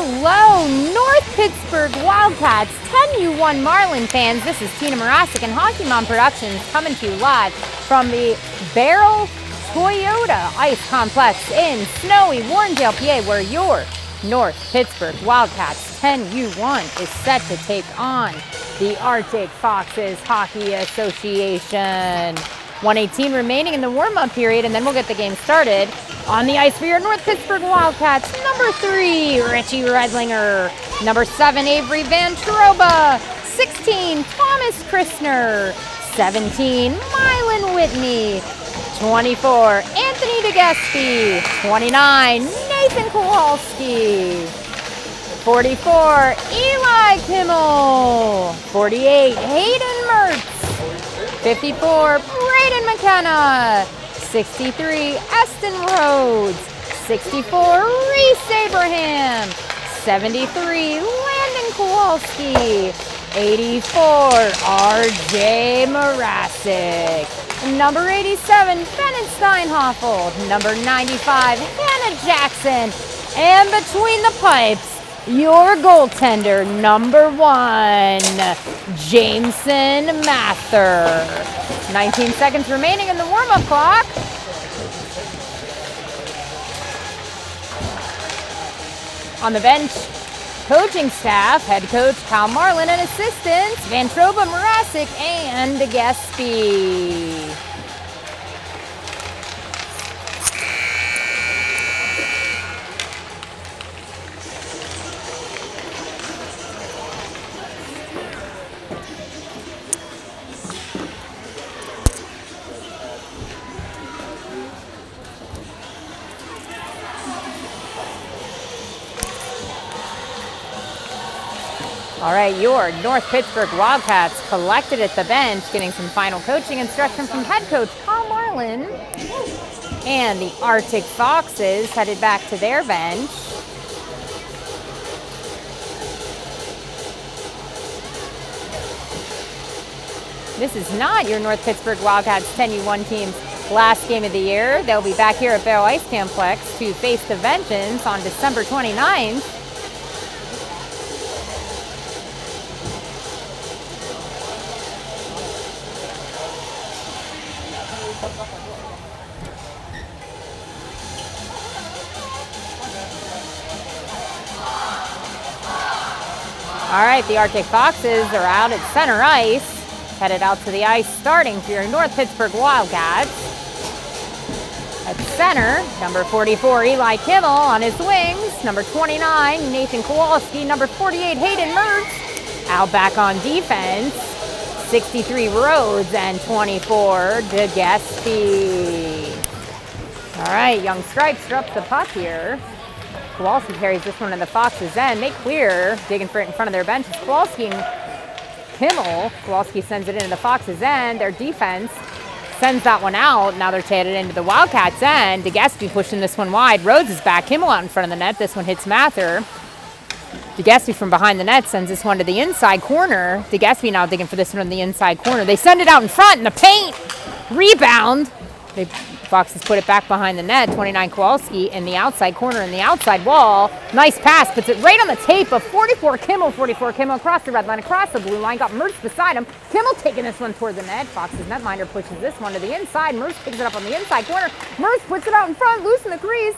Hello, North Pittsburgh Wildcats 10U-1 Marlin fans. This is Tina Morasic and Hockey Mom Productions coming to you live from the Barrel Toyota Ice Complex in snowy Warrendale, PA, where your North Pittsburgh Wildcats 10U-1 is set to take on the Arctic Foxes Hockey Association. 1:18 remaining in the warm-up period, and then we'll get the game started. On the ice for your North Pittsburgh Wildcats, number 3, Richie Redlinger. Number 7, Avery Van Troba. 16, Thomas Christner. 17, Mylan Whitney. 24, Anthony DeGespy. 29, Nathan Kowalski. 44, Eli Kimmel. 48, Hayden Mertz. 54, Braden McKenna. 63, Eston Rhodes. 64, Reese Abraham. 73, Landon Kowalski. 84, RJ Morasic. Number 87, Bennett Steinhoffel. Number 95, Hannah Jackson. And between the pipes, your goaltender, number 1, Jameson Mather. 19 seconds remaining in the warm-up clock. On the bench, coaching staff, head coach Kyle Marlin and assistants Van Troba, Morasic, and DeGespy. All right, your North Pittsburgh Wildcats collected at the bench, getting some final coaching instruction from head coach Kyle Marlin. And the Arctic Foxes headed back to their bench. This is not your North Pittsburgh Wildcats 10U-1 team's last game of the year. They'll be back here at Barrel Ice Complex to face the Vengeance on December 29th. All right, the Arctic Foxes are out at center ice, headed out to the ice starting for your North Pittsburgh Wildcats. At center, number 44, Eli Kimmel on his wings. Number 29, Nathan Kowalski. Number 48, Hayden Mertz. Out back on defense, 63, Rhodes, and 24, DeGespy. All right, Young Stripes drops the puck here. Kowalski carries this one to the Foxes' end. They clear, digging for it in front of their benches. Kowalski and Kimmel. Kowalski sends it into the Foxes' end. Their defense sends that one out. Now they're headed into the Wildcats' end. DeGespy pushing this one wide. Rhodes is back. Kimmel out in front of the net. This one hits Mather. DeGespy from behind the net sends this one to the inside corner. DeGespy now digging for this one on the inside corner. They send it out in front in the paint. Rebound. Foxes put it back behind the net. 29 Kowalski in the outside corner in the outside wall. Nice pass, puts it right on the tape of 44 Kimmel. 44 Kimmel across the red line, across the blue line. Got Mertz beside him. Kimmel taking this one toward the net. Foxes netminder pushes this one to the inside. Mertz picks it up on the inside corner. Mertz puts it out in front, loose in the crease.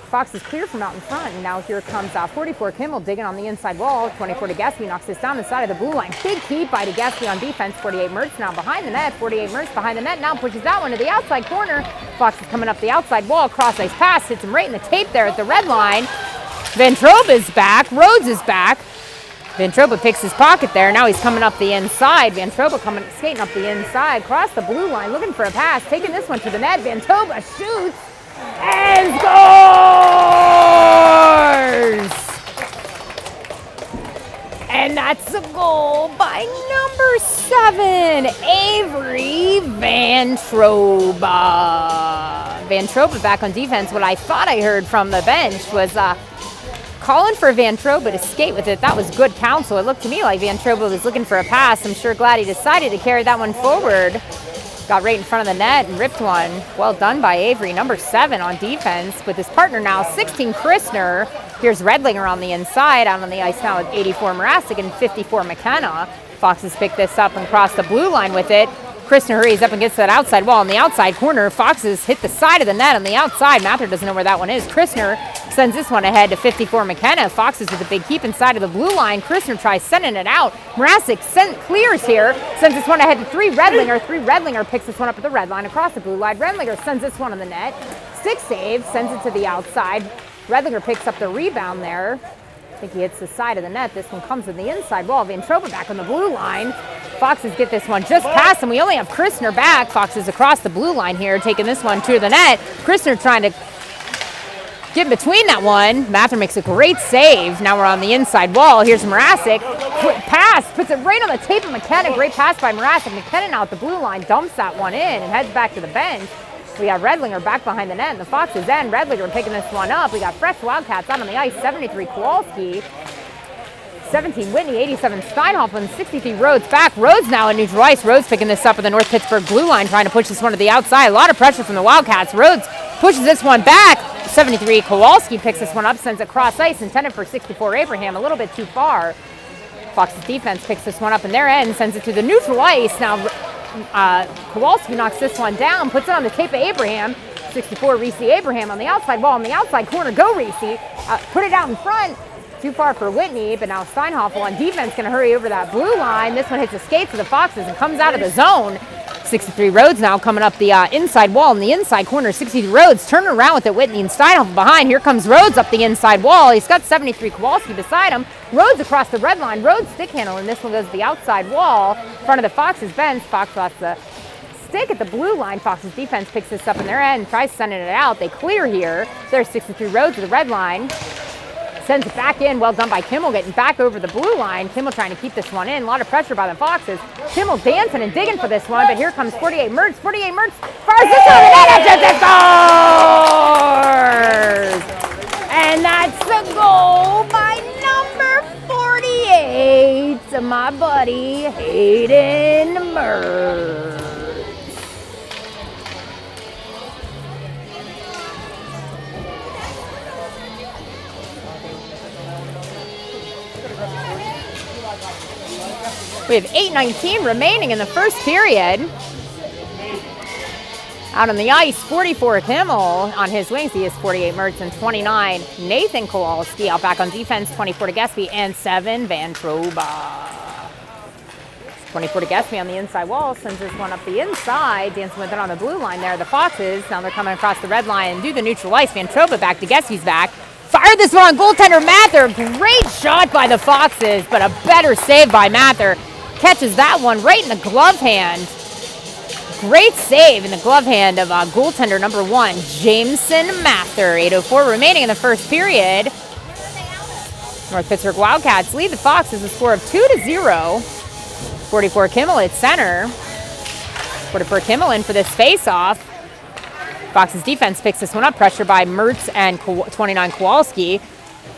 Foxes clear from out in front, and now here comes 44 Kimmel digging on the inside wall. 24 DeGespy knocks this down the side of the blue line. Big keep by DeGespy on defense. 48 Mertz now behind the net. 48 Mertz behind the net, now pushes that one to the outside corner. Foxes coming up the outside wall, cross ice pass, hits him right in the tape there at the red line. Van Troba is back, Rhodes is back. Van Troba picks his pocket there, now he's coming up the inside. Van Troba skating up the inside, across the blue line, looking for a pass, taking this one to the net. Van Troba shoots and scores! And that's a goal by number 7, Avery Van Troba. Van Troba back on defense. What I thought I heard from the bench was calling for Van Troba to skate with it. That was good counsel. It looked to me like Van Troba was looking for a pass. I'm sure glad he decided to carry that one forward. Got right in front of the net and ripped one. Well done by Avery, number 7 on defense with his partner now, 16 Christner. Here's Redlinger on the inside, out on the ice now with 84 Morasic and 54 McKenna. Foxes pick this up and cross the blue line with it. Christner hurries up and gets to that outside wall on the outside corner. Foxes hit the side of the net on the outside. Mather doesn't know where that one is. Christner sends this one ahead to 54 McKenna. Foxes with a big keep inside of the blue line. Christner tries sending it out. Morasic clears here. Sends this one ahead to 3 Redlinger. 3 Redlinger picks this one up at the red line across the blue line. Redlinger sends this one on the net. 6 saves, sends it to the outside. Redlinger picks up the rebound there. I think he hits the side of the net. This one comes to the inside wall. Vantroba back on the blue line. Foxes get this one just past him. We only have Christner back. Foxes across the blue line here, taking this one to the net. Christner trying to get in between that one. Mather makes a great save. Now we're on the inside wall. Here's Morasic. Quick pass, puts it right on the tape of McKenna. Great pass by Morasic. McKenna now at the blue line, dumps that one in and heads back to the bench. We got Redlinger back behind the net, and the Foxes end. Redlinger picking this one up. We got fresh Wildcats out on the ice, 73 Kowalski, 17 Whitney, 87 Steinhoffen, 63 Rhodes back. Rhodes now in neutral ice. Rhodes picking this up at the North Pittsburgh blue line, trying to push this one to the outside. A lot of pressure from the Wildcats. Rhodes pushes this one back. 73 Kowalski picks this one up, sends it cross ice, intended for 64 Abraham, a little bit too far. Fox's defense picks this one up in their end, sends it to the neutral ice. Now Kowalski knocks this one down, puts it on the tape of Abraham. 64 Reese Abraham on the outside wall, on the outside corner. Go Reese. Put it out in front. Too far for Whitney, but now Steinhoffel on defense going to hurry over that blue line. This one hits the skates of the Foxes and comes out of the zone. 63 Rhodes now coming up the inside wall in the inside corner. 63 Rhodes turning around with it. Whitney and Steinhoffel behind. Here comes Rhodes up the inside wall. He's got 73 Kowalski beside him. Rhodes across the red line. Rhodes stick handle, and this one goes to the outside wall in front of the Foxes bench. Fox lost the stick at the blue line. Fox's defense picks this up in their end, tries sending it out. They clear here. There's 63 Rhodes to the red line. Sends it back in. Well done by Kimmel getting back over the blue line. Kimmel trying to keep this one in. A lot of pressure by the Foxes. Kimmel dancing and digging for this one, but here comes 48 Mertz. 48 Mertz fires this one and it scores! And that's a goal by number 48, my buddy Hayden Mertz. We have 8:19 remaining in the first period. Out on the ice, 44 Kimmel on his wings. He is 48 Mertz and 29 Nathan Kowalski. Out back on defense, 24 to Gespy and 7 Vantroba. 24 to Gespy on the inside wall. Sends this one up the inside. Dancing with it on the blue line there. The Foxes, now they're coming across the red line and do the neutral ice. Vantroba back to Gespy's back. Fired this one on goaltender Mather. Great shot by the Foxes, but a better save by Mather. Catches that one right in the glove hand. Great save in the glove hand of goaltender number 1, Jameson Mather. 8:04 remaining in the first period. North Pittsburgh Wildcats lead the Foxes a score of 2-0. 44 Kimmel at center. 44 Kimmel in for this face-off. Fox's defense picks this one up. Pressure by Mertz and 29 Kowalski.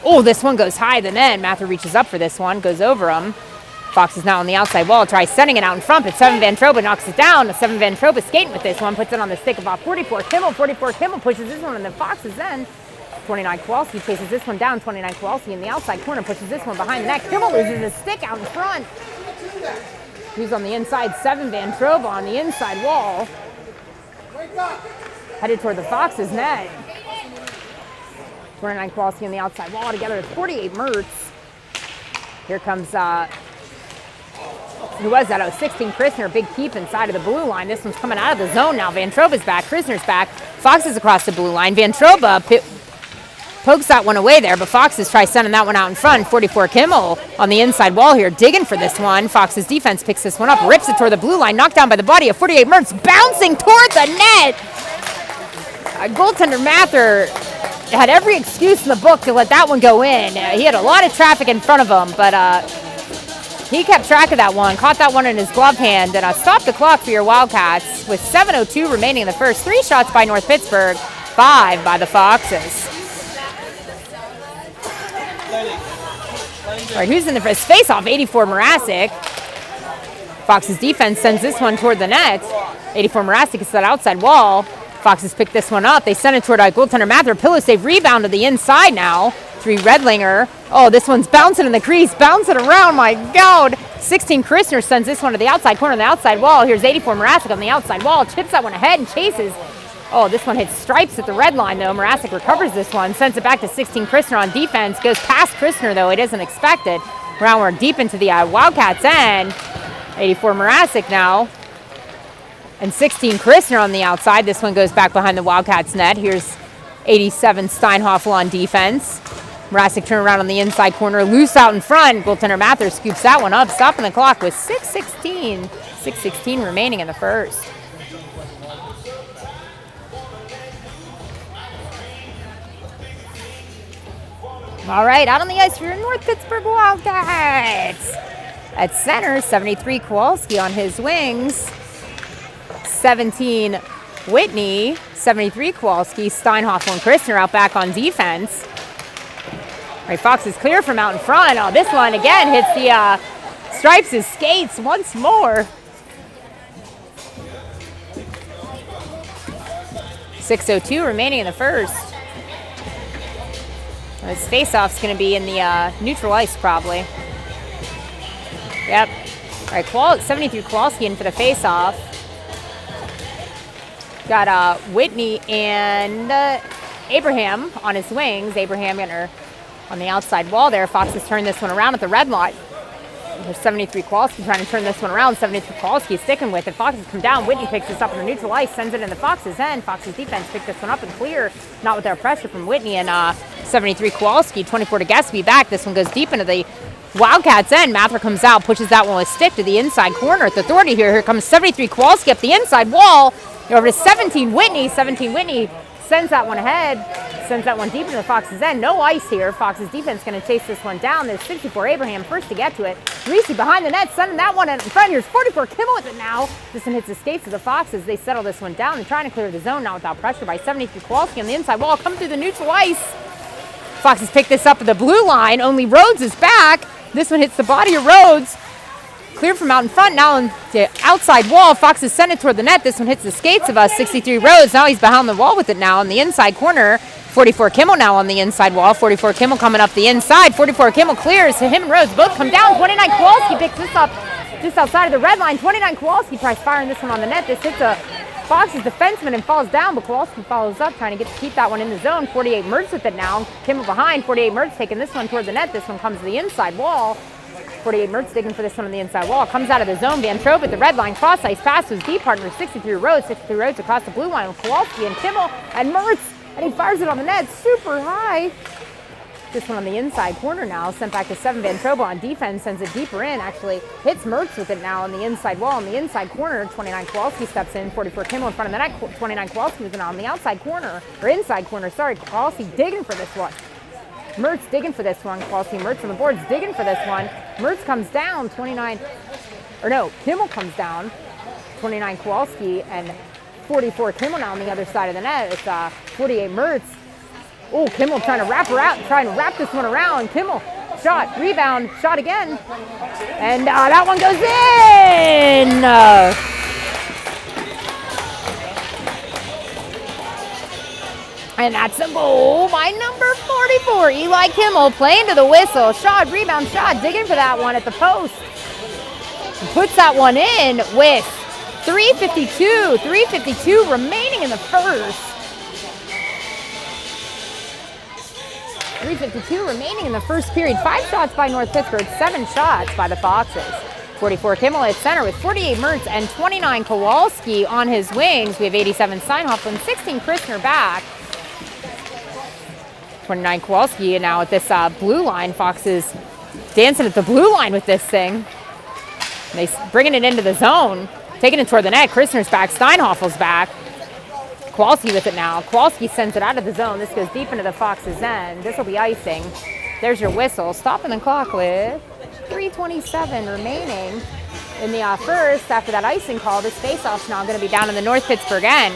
Oh, this one goes high the net. Mather reaches up for this one, goes over him. Fox is now on the outside wall, tries sending it out in front, but 7 Vantroba knocks it down. 7 Vantroba skating with this one, puts it on the stick of 44 Kimmel. 44 Kimmel pushes this one in the Fox's end. 29 Kowalski chases this one down. 29 Kowalski in the outside corner pushes this one behind the net. Kimmel loses his stick out in front. He's on the inside. 7 Vantroba on the inside wall. Headed toward the Fox's net. 29 Kowalski on the outside wall together with 48 Mertz. Here comes who was that? 16 Christner, big keep inside of the blue line. This one's coming out of the zone now. Vantroba's back, Christner's back. Foxes across the blue line. Vantroba pokes that one away there, but Foxes try sending that one out in front. 44 Kimmel on the inside wall here, digging for this one. Fox's defense picks this one up, rips it toward the blue line, knocked down by the body of 48 Mertz, bouncing toward the net. Goaltender Mather had every excuse in the book to let that one go in. He had a lot of traffic in front of him, but he kept track of that one, caught that one in his glove hand, and stopped the clock for your Wildcats with 7:02 remaining in the first. 3 shots by North Pittsburgh, 5 by the Foxes. All right, who's in the first face-off? 84 Morasic. Fox's defense sends this one toward the net. 84 Morastic is that outside wall. Foxes pick this one up. They send it toward goaltender Mather. Pillow save rebound to the inside now. 3 Redlinger. Oh, this one's bouncing in the crease, bouncing around. My God. 16 Christner sends this one to the outside corner on the outside wall. Here's 84 Morastic on the outside wall. Chips that one ahead and chases. Oh, this one hits stripes at the red line, though. Morastic recovers this one, sends it back to 16 Christner on defense. Goes past Christner, though. It isn't expected. Now we're deep into the Wildcats' end. 84 Morastic now. And 16 Christner on the outside. This one goes back behind the Wildcats' net. Here's 87 Steinhoffel on defense. Morastic turn around on the inside corner. Loose out in front. Goaltender Mather scoops that one up. Stopping the clock with 6:16. 6:16 remaining in the first. All right, out on the ice for your North Pittsburgh Wildcats. At center, 73 Kowalski on his wings. 17 Whitney, 73 Kowalski, Steinhoffel and Christner out back on defense. All right, Fox is clear from out in front. Oh, this one again hits the Stripes' skates once more. 6:02 remaining in the first. This face-off's going to be in the neutral ice probably. Yep. All right, 73 Kowalski in for the face-off. Got Whitney and Abraham on his wings. Abraham getting her on the outside wall there. Fox has turned this one around at the red line. There's 73 Kowalski trying to turn this one around. 73 Kowalski sticking with it. Fox has come down. Whitney picks this up in the neutral ice, sends it in the Fox's end. Fox's defense picked this one up and clear. Not with their pressure from Whitney and 73 Kowalski. 24 to Gatsby back. This one goes deep into the Wildcats end. Mather comes out, pushes that one with stick to the inside corner at the 30 here. Here comes 73 Kowalski up the inside wall. Over to 17 Whitney. 17 Whitney sends that one ahead. Sends that one deep into the Fox's end. No ice here. Fox's defense going to chase this one down. There's 64 Abraham first to get to it. Reese behind the net, sending that one in front. Here's 44 Kimmel with it now. This one hits the skates of the Foxes. They settle this one down and trying to clear the zone now without pressure by 73 Kowalski on the inside wall. Come through the neutral ice. Foxes pick this up at the blue line. Only Rhodes is back. This one hits the body of Rhodes. Cleared from out in front, now on the outside wall. Fox is sent it toward the net. This one hits the skates of us. 63 Rhodes. Now he's behind the wall with it now on the inside corner. 44 Kimmel now on the inside wall. 44 Kimmel coming up the inside. 44 Kimmel clears. So him and Rhodes both come down. 29 Kowalski picks this up just outside of the red line. 29 Kowalski tries firing this one on the net. This hits a Fox's defenseman and falls down, but Kowalski follows up, trying to keep that one in the zone. 48 Mertz with it now. Kimmel behind. 48 Mertz taking this one toward the net. This one comes to the inside wall. 48 Mertz digging for this one on the inside wall. Comes out of the zone. Van Trope at the red line. Cross ice pass to his D partner. 63 Rhodes. 63 Rhodes across the blue line with Kowalski and Kimmel and Mertz. And he fires it on the net super high. This one on the inside corner now. Sent back to 7 Van Trope on defense. Sends it deeper in. Actually hits Mertz with it now on the inside wall. On the inside corner. 29 Kowalski steps in. 44 Kimmel in front of the net. 29 Kowalski was on the outside corner. Or inside corner. Sorry. Kowalski digging for this one. Mertz digging for this one. Kowalski Mertz on the boards digging for this one. Mertz comes down. Kimmel comes down. 29 Kowalski and 44 Kimmel now on the other side of the net. It's 48 Mertz. Oh, Kimmel trying to wrap her out and trying to wrap this one around. Kimmel, shot, rebound, shot again. And that one goes in! And that's a goal by number 44, Eli Kimmel, playing to the whistle. Shot, rebound, shot, digging for that one at the post. Puts that one in with 3:52 remaining in the first. 3:52 remaining in the first period. 5 shots by North Pittsburgh, 7 shots by the Foxes. 44 Kimmel at center with 48 Mertz and 29 Kowalski on his wings. We have 87 Steinhoffel and 16 Christner back. 29 Kowalski and now at this blue line. Fox is dancing at the blue line with this thing. They bringing it into the zone, taking it toward the net. Christner's back, Steinhoffel's back. Kowalski with it now. Kowalski sends it out of the zone. This goes deep into the Fox's end. This will be icing. There's your whistle. Stopping the clock with 3:27 remaining in the first. After that icing call, this faceoff's now going to be down in the North Pittsburgh end.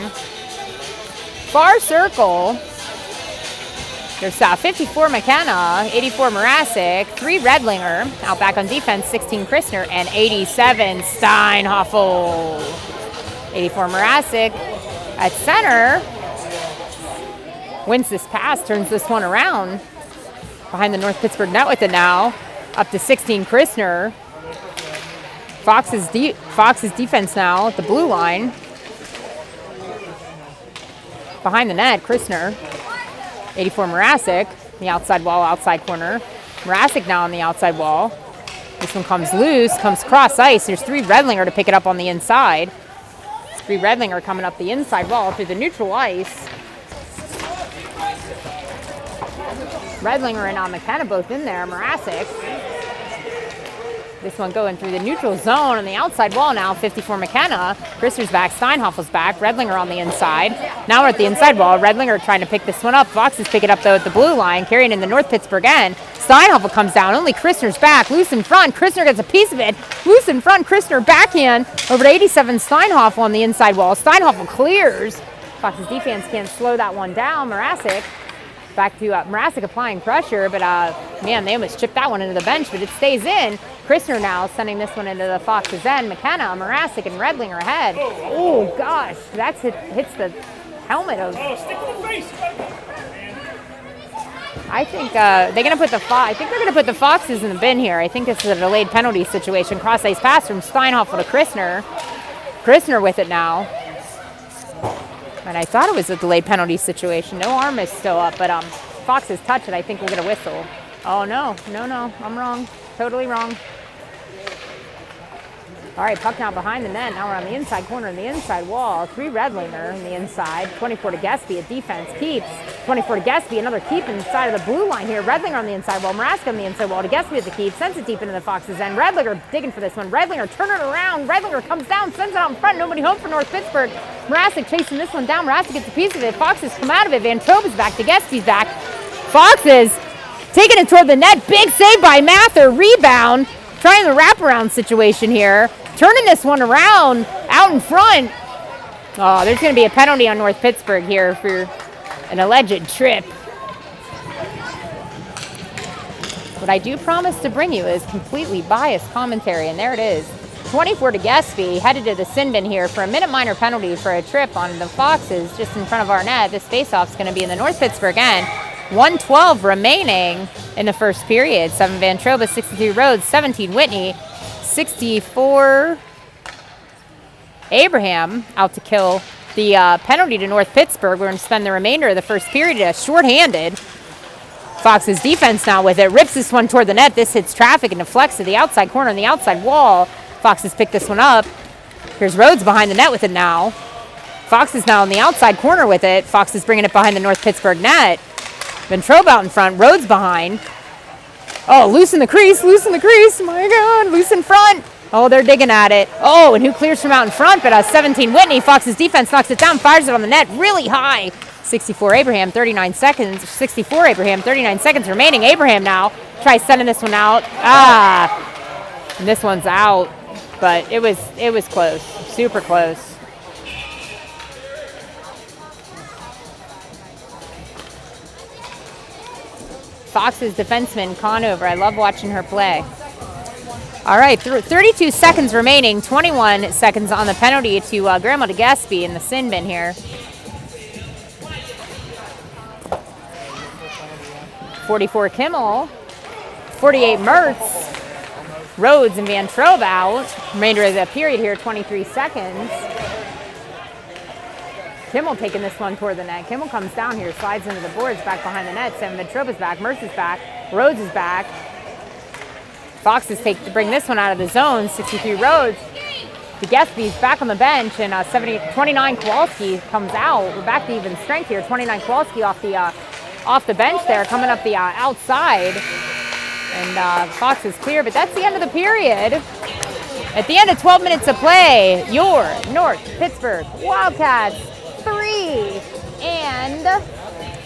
Far circle. There's 54 McKenna, 84 Morastic, 3 Redlinger, out back on defense, 16 Christner, and 87 Steinhoffel. 84 Morasic at center. Wins this pass, turns this one around. Behind the North Pittsburgh net with it now. Up to 16, Christner. Fox's defense now at the blue line. Behind the net, Christner. 84 Morasic, the outside wall, outside corner. Morasic now on the outside wall. This one comes loose, comes cross ice. There's 3 Redlinger to pick it up on the inside. 3 Redlinger coming up the inside wall through the neutral ice. Redlinger and McKenna both in there. Morasic. This one going through the neutral zone on the outside wall now. 54 McKenna. Christer's back. Steinhoffel's back. Redlinger on the inside. Now we're at the inside wall. Redlinger trying to pick this one up. Foxes pick it up, though, at the blue line, carrying in the North Pittsburgh end. Steinhoffel comes down. Only Christer's back. Loose in front. Christner gets a piece of it. Loose in front. Christner backhand over to 87 Steinhoffel on the inside wall. Steinhoffel clears. Fox's defense can't slow that one down. Morasic. Back to Morasic applying pressure, but man, they almost chipped that one into the bench, but it stays in. Christner now sending this one into the Fox's end. McKenna, Morasic, and Redlinger ahead. Oh gosh, that's hits the helmet of. I think they're gonna put the Foxes in the bin here. I think this is a delayed penalty situation. Cross ice pass from Steinhoffel to Christner. Christner with it now. And I thought it was a delayed penalty situation. No arm is still up, but Foxes touch it. I think we'll get a whistle. Oh, no. I'm wrong. Totally wrong. All right, puck now behind the net. Now we're on the inside corner and the inside wall. 3 Redlinger on the inside. 24 to Gespy. A defense keeps. 24 to Gespy. Another keep inside of the blue line here. Redlinger on the inside wall. Morasic on the inside wall. To Gespy at the keep. Sends it deep into the Fox's end. Redlinger digging for this one. Redlinger turning it around. Redlinger comes down. Sends it out in front. Nobody home for North Pittsburgh. Morasic chasing this one down. Morasic gets a piece of it. Foxes come out of it. Van Trobe's back. To Gespy's back. Foxes taking it toward the net. Big save by Mather. Rebound. Trying the wraparound situation here. Turning this one around out in front. Oh, there's going to be a penalty on North Pittsburgh here for an alleged trip. What I do promise to bring you is completely biased commentary, and there it is. 24 to Gespy, headed to the sin bin here for a minute minor penalty for a trip on the Foxes just in front of our net. This faceoff is going to be in the North Pittsburgh end. 1:12 remaining in the first period. 7 Van Troba, 63 Rhodes, 17 Whitney. 64 Abraham out to kill the penalty to North Pittsburgh. We're going to spend the remainder of the first period shorthanded. Fox's defense now with it. Rips this one toward the net. This hits traffic and deflects to the outside corner and the outside wall. Foxes pick this one up. Here's Rhodes behind the net with it now. Fox is now on the outside corner with it. Fox is bringing it behind the North Pittsburgh net. Ventrobe out in front. Rhodes behind. Oh, loose in the crease, my God, loose in front. Oh, they're digging at it. Oh, and who clears from out in front? But 17 Whitney. Fox's defense knocks it down, fires it on the net really high. 64 Abraham, 39 seconds. 64 Abraham, 39 seconds remaining. Abraham now tries sending this one out. And this one's out, but it was close, super close. Fox's defenseman, Conover. I love watching her play. All right, 32 seconds remaining. 21 seconds on the penalty to Grandma DeGaspy in the sin bin here. 44 Kimmel. 48 Mertz. Rhodes and Van Trobe out. Remainder of the period here, 23 seconds. Kimmel taking this one toward the net. Kimmel comes down here, slides into the boards, back behind the net. 7 Van Trobe is back. Mertz is back. Rhodes is back. Foxes to bring this one out of the zone. 63 Rhodes. DeGespy's back on the bench, and 29 Kowalski comes out. We're back to even strength here. 29 Kowalski off the bench there, coming up the outside. And Fox is clear, but that's the end of the period. At the end of 12 minutes of play, your North Pittsburgh Wildcats 3 and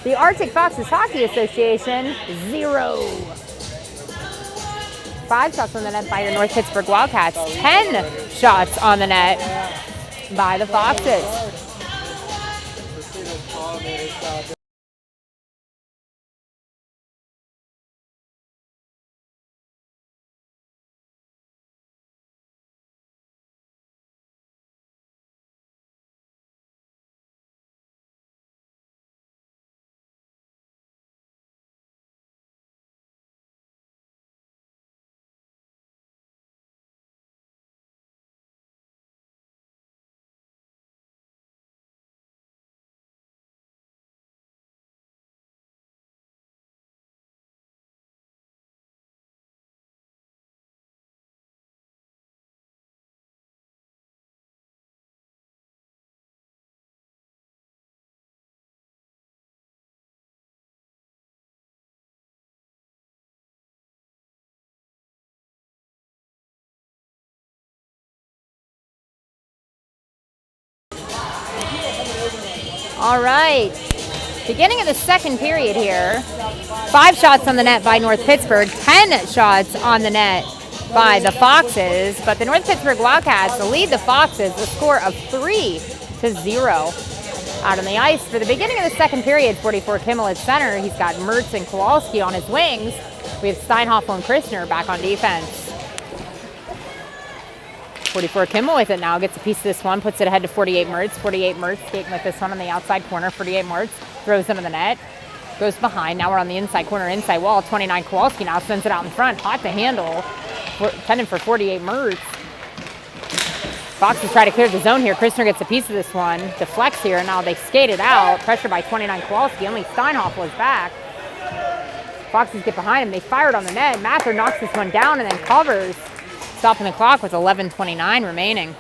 the Arctic Foxes Hockey Association 0. 5 shots on the net by your North Pittsburgh Wildcats. 10 shots on the net by the Foxes. All right. Beginning of the second period here. 5 shots on the net by North Pittsburgh. 10 shots on the net by the Foxes. But the North Pittsburgh Wildcats lead the Foxes a score of 3-0. Out on the ice for the beginning of the second period, 44 Kimmel at center. He's got Mertz and Kowalski on his wings. We have Steinhoffel and Christner back on defense. 44 Kimmel with it now, gets a piece of this one, puts it ahead to 48 Mertz. 48 Mertz skating with this one on the outside corner. 48 Mertz throws into the net, goes behind. Now we're on the inside corner, inside wall. 29 Kowalski now sends it out in front. Hot to handle. Tending for 48 Mertz. Foxes try to clear the zone here. Christner gets a piece of this one. Deflects here. Now they skate it out. Pressure by 29 Kowalski. Only Steinhoffel is back. Foxes get behind him. They fired on the net. Mather knocks this one down and then covers. Stopping the clock with 11:29 remaining.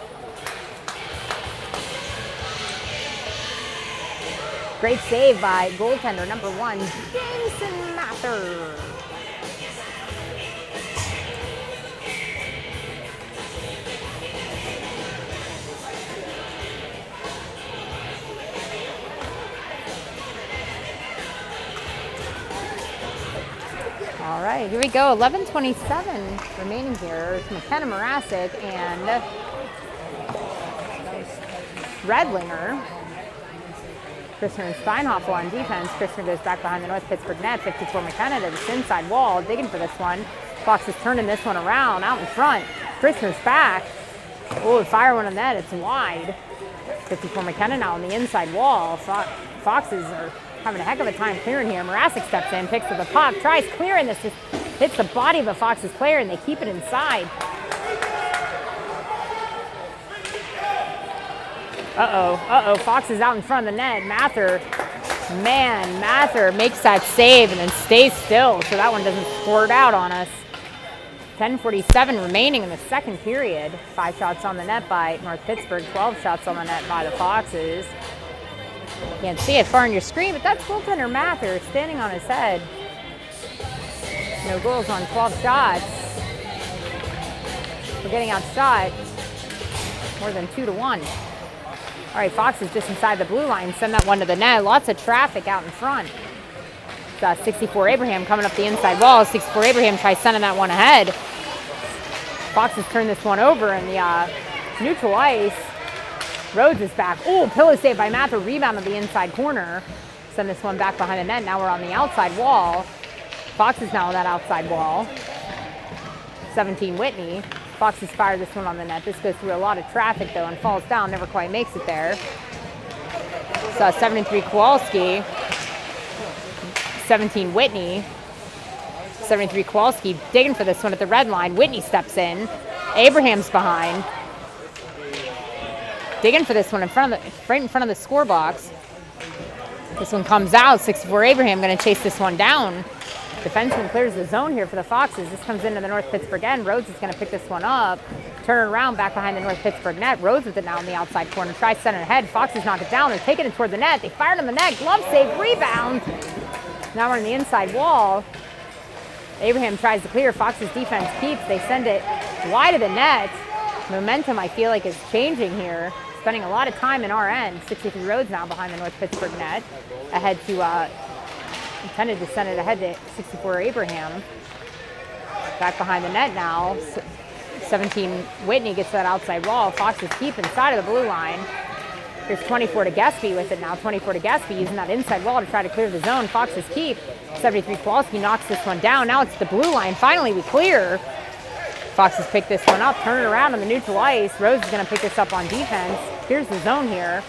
Great save by goaltender number 1, Jameson Mather. All right, here we go. 11:27 remaining here. It's McKenna Morasic and Redlinger. Christner and Steinhoffel on defense. Christner goes back behind the North Pittsburgh net. 54 McKenna to this inside wall, digging for this one. Fox is turning this one around, out in front. Christner's back. Oh, fire one on that. It's wide. 54 McKenna now on the inside wall. Foxes are having a heck of a time clearing here. Morasic steps in, picks up the puck, tries clearing this, just hits the body of a Foxes player, and they keep it inside. Fox is out in front of the net. Mather makes that save and then stays still, so that one doesn't squirt out on us. 10:47 remaining in the second period. 5 shots on the net by North Pittsburgh, 12 shots on the net by the Foxes. Can't see it far on your screen, but that's goaltender Mather standing on his head. No goals on 12 shots. We're getting outshot more than 2-1. All right, Fox is just inside the blue line. Send that one to the net. Lots of traffic out in front. 64 Abraham coming up the inside wall. 64 Abraham tries sending that one ahead. Foxes turn this one over in the neutral ice. Rhodes is back. Oh, pillow save by Mather. Rebound on the inside corner. Send this one back behind the net. Now we're on the outside wall. Fox is now on that outside wall. 17 Whitney. Foxes fire this one on the net. This goes through a lot of traffic though and falls down. Never quite makes it there. So 73 Kowalski. 17 Whitney. 73 Kowalski digging for this one at the red line. Whitney steps in. Abraham's behind. Digging for this one right in front of the score box. This one comes out. 64 Abraham going to chase this one down. Defenseman clears the zone here for the Foxes. This comes into the North Pittsburgh end. Rhodes is going to pick this one up. Turn it around back behind the North Pittsburgh net. Rhodes with it now in the outside corner. Tries center ahead. Foxes knock it down. They're taking it toward the net. They fired on the net. Glove save. Rebound. Now we're on the inside wall. Abraham tries to clear. Fox's defense keeps. They send it wide of the net. Momentum, I feel like, is changing here. Spending a lot of time in our end. 63 Rhodes now behind the North Pittsburgh net. Ahead to, intended to send it ahead to 64 Abraham. Back behind the net now. 17 Whitney gets that outside wall. Foxes keep inside of the blue line. Here's 24 to Gespy with it now. 24 to Gespy using that inside wall to try to clear the zone. Foxes keep. 73 Kowalski knocks this one down. Now it's the blue line. Finally we clear. Foxes pick this one up, turn it around on the neutral ice. Rhodes is going to pick this up on defense. Here's the zone here.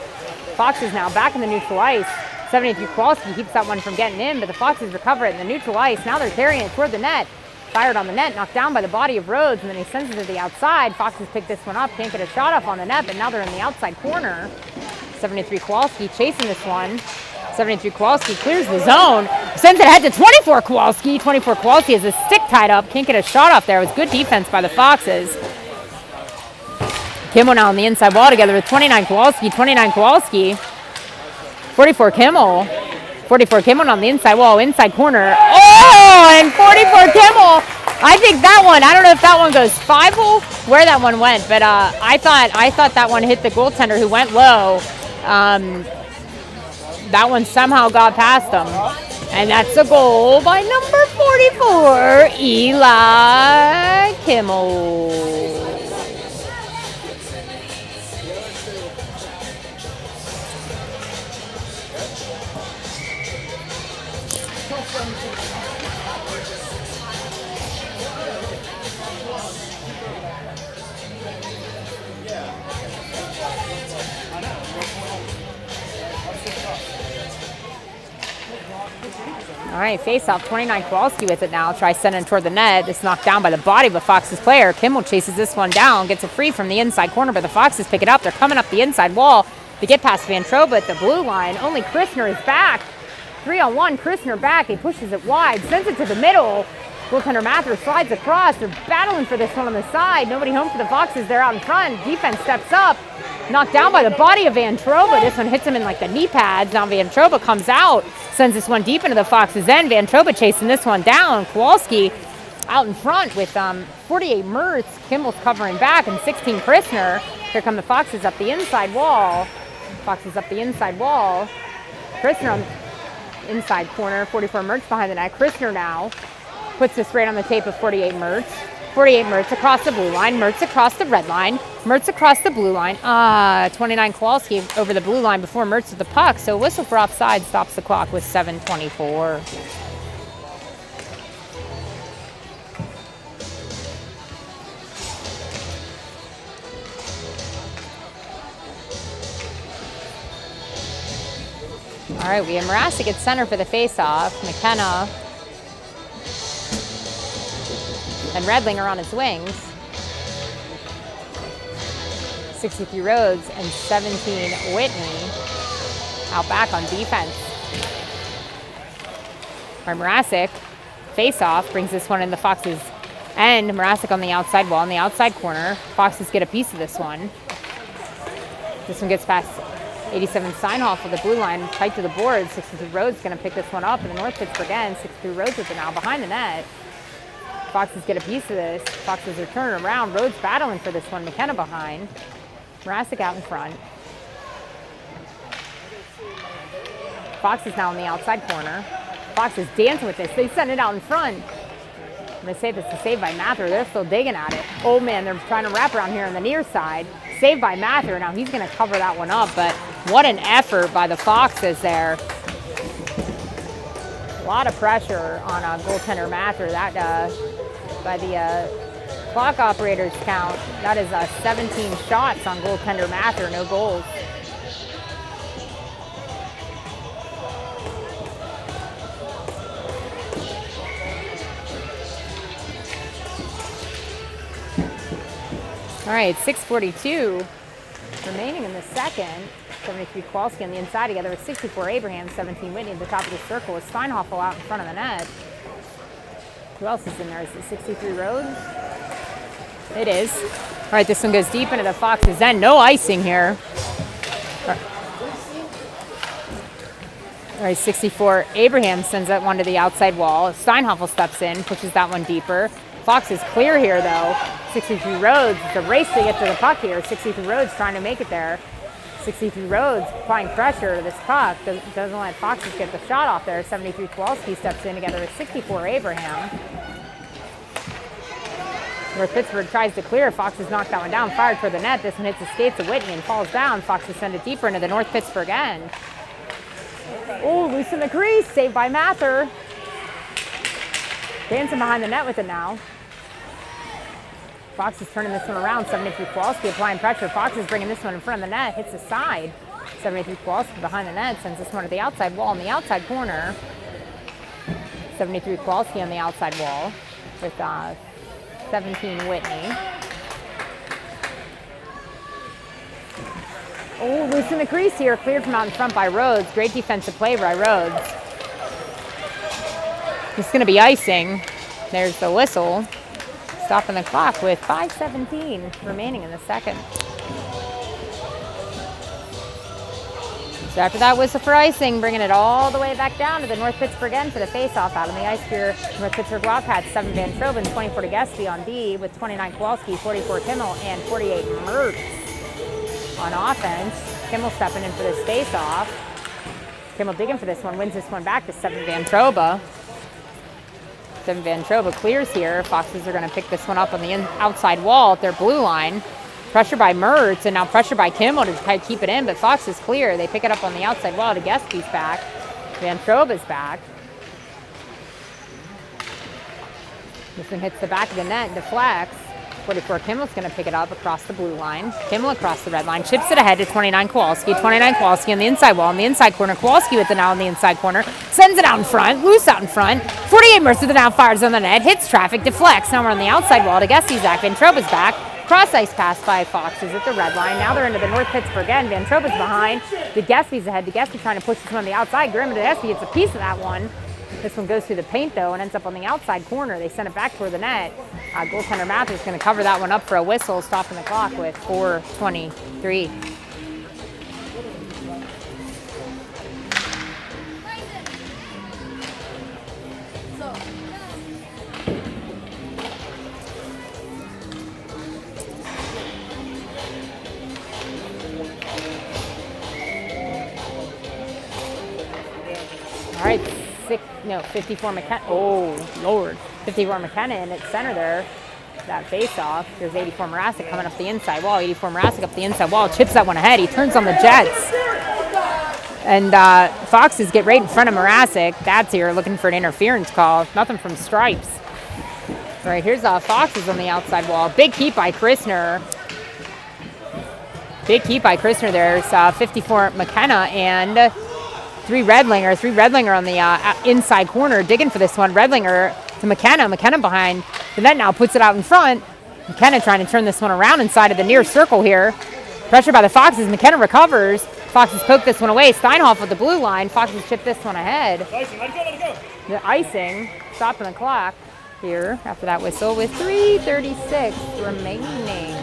Foxes now back in the neutral ice. 73 Kowalski keeps that one from getting in, but the Foxes recover it in the neutral ice. Now they're carrying it toward the net. Fired on the net, knocked down by the body of Rhodes, and then he sends it to the outside. Foxes pick this one up, can't get a shot off on the net, but now they're in the outside corner. 73 Kowalski chasing this one. 73 Kowalski clears the zone, sends it ahead to 24 Kowalski. 24 Kowalski has a stick tied up, can't get a shot off there. It was good defense by the Foxes. Kimmel now on the inside wall together with 29 Kowalski. 29 Kowalski. 44 Kimmel. 44 Kimmel on the inside wall, inside corner. Oh, and 44 Kimmel. I think that one, I don't know if that one goes 5-hole, where that one went, but I thought that one hit the goaltender who went low. that one somehow got past him. And that's a goal by number 44, Eli Kimmel. All right, face-off, 29 Kowalski with it now. Tries sending toward the net. It's knocked down by the body of a Fox's player. Kimmel chases this one down, gets it free from the inside corner, but the Foxes pick it up. They're coming up the inside wall to get past Van Troba at the blue line. Only Christner is back. 3-on-1, Christner back. He pushes it wide, sends it to the middle. Goaltender Mather slides across. They're battling for this one on the side. Nobody home for the Foxes. They're out in front. Defense steps up. Knocked down by the body of Van Troba. This one hits him in like the knee pads. Now Van Troba comes out, sends this one deep into the Foxes' end. Van Troba chasing this one down. Kowalski out in front with 48 Mertz. Kimmel's covering back and 16 Christner. Here come the Foxes up the inside wall. Foxes up the inside wall. Christner on the inside corner. 44 Mertz behind the net. Christner now puts this right on the tape of 48 Mertz. 48 Mertz across the blue line. Mertz across the red line. Mertz across the blue line. 29 Kowalski over the blue line before Mertz with the puck. So whistle for offside stops the clock with 7:24. All right, we have Mrazek at center for the face-off. McKenna and Redlinger on his wings. 63 Rhodes and 17 Whitney out back on defense. Our Mrazek face-off brings this one in the Foxes' end. Mrazek on the outside wall, in the outside corner. Foxes get a piece of this one. This one gets past 87 Steinhoff for the blue line, tight to the board. 63 Rhodes going to pick this one up in the North Pittsburgh end. 63 Rhodes with it now behind the net. Foxes get a piece of this. Foxes are turning around. Rhodes battling for this one. McKenna behind. Mrazek out in front. Foxes now in the outside corner. Foxes dancing with this. They send it out in front. I'm going to say this is saved by Mather. They're still digging at it. Oh, man, they're trying to wrap around here on the near side. Saved by Mather. Now he's going to cover that one up, but what an effort by the Foxes there. A lot of pressure on goaltender Mather. That, by the clock operator's count, that is 17 shots on goaltender Mather, no goals. All right, 6:42 remaining in the second. 73 Kowalski on the inside together with 64 Abraham, 17 Whitney at the top of the circle with Steinhoff out in front of the net. Who else is in there? Is it 63 Rhodes? It is. All right, this one goes deep into the Foxes' end. No icing here. All right, 64 Abraham sends that one to the outside wall. Steinhoff steps in, pushes that one deeper. Fox is clear here, though. 63 Rhodes. It's a race to get to the puck here. 63 Rhodes trying to make it there. 63 Rhodes applying pressure to this puck. Doesn't let Foxes get the shot off there. 73 Kowalski steps in together with 64 Abraham. North Pittsburgh tries to clear. Foxes knocked that one down, fired for the net. This one hits the skates of Whitney and falls down. Foxes send it deeper into the North Pittsburgh end. Oh, loose in the crease. Saved by Mather. Dancing behind the net with it now. Fox is turning this one around. 73 Kowalski applying pressure. Fox is bringing this one in front of the net. Hits the side. 73 Kowalski behind the net. Sends this one to the outside wall in the outside corner. 73 Kowalski on the outside wall with 17 Whitney. Oh, loose in the crease here. Cleared from out in front by Rhodes. Great defensive play by Rhodes. It's going to be icing. There's the whistle. Stopping the clock with 5:17 remaining in the second. So after that whistle for icing, bringing it all the way back down to the North Pittsburgh end for the face-off out on the ice here. North Pittsburgh Wildcats, 7 Van Troben, 24 Getsby on D with 29 Kowalski, 44 Kimmel, and 48 Mertz on offense. Kimmel stepping in for this face-off. Kimmel digging for this one, wins this one back to 7 Van Troba. 7 Van Troba clears here. Foxes are going to pick this one up on the outside wall at their blue line. Pressure by Mertz, and now pressure by Kimmel to try to keep it in, but Fox is clear. They pick it up on the outside wall to Gespy's back. Van Troba's back. This one hits the back of the net and deflects. 44 Kimmel's going to pick it up across the blue line. Kimmel across the red line, chips it ahead to 29 Kowalski. 29 Kowalski on the inside wall, on the inside corner. Kowalski with the now on the inside corner, sends it out in front, loose out in front. 48 Mertz with the now, fires on the net, hits traffic, deflects. Now we're on the outside wall to Gespy's back. Van Troba's back. Cross ice pass by Foxes at the red line. Now they're into the North Pittsburgh end. Van Troba's behind. De Gespy's ahead. De Gespy trying to push this one on the outside. Grimm and De Gespy gets a piece of that one. This one goes through the paint, though, and ends up on the outside corner. They send it back toward the net. Goaltender Mather's going to cover that one up for a whistle, stopping the clock with 4:23. All right, 54 McKenna. Oh, Lord. 54 McKenna in at center there. That face-off. There's 84 Mrazek coming up the inside wall. 84 Mrazek up the inside wall. Chips that one ahead. He turns on the Jets. And Foxes get right in front of Mrazek. That's here looking for an interference call. Nothing from Stripes. All right, here's Foxes on the outside wall. Big keep by Christner. Big keep by Christner. There's 54 McKenna and three Redlinger on the inside corner, digging for this one. Redlinger to McKenna. McKenna behind the net now, puts it out in front. McKenna trying to turn this one around inside of the near circle here. Pressure by the Foxes. McKenna recovers. Foxes poke this one away. Steinhoff with the blue line. Foxes chip this one ahead. Let it go. The icing, stopping the clock here after that whistle with 3:36 remaining.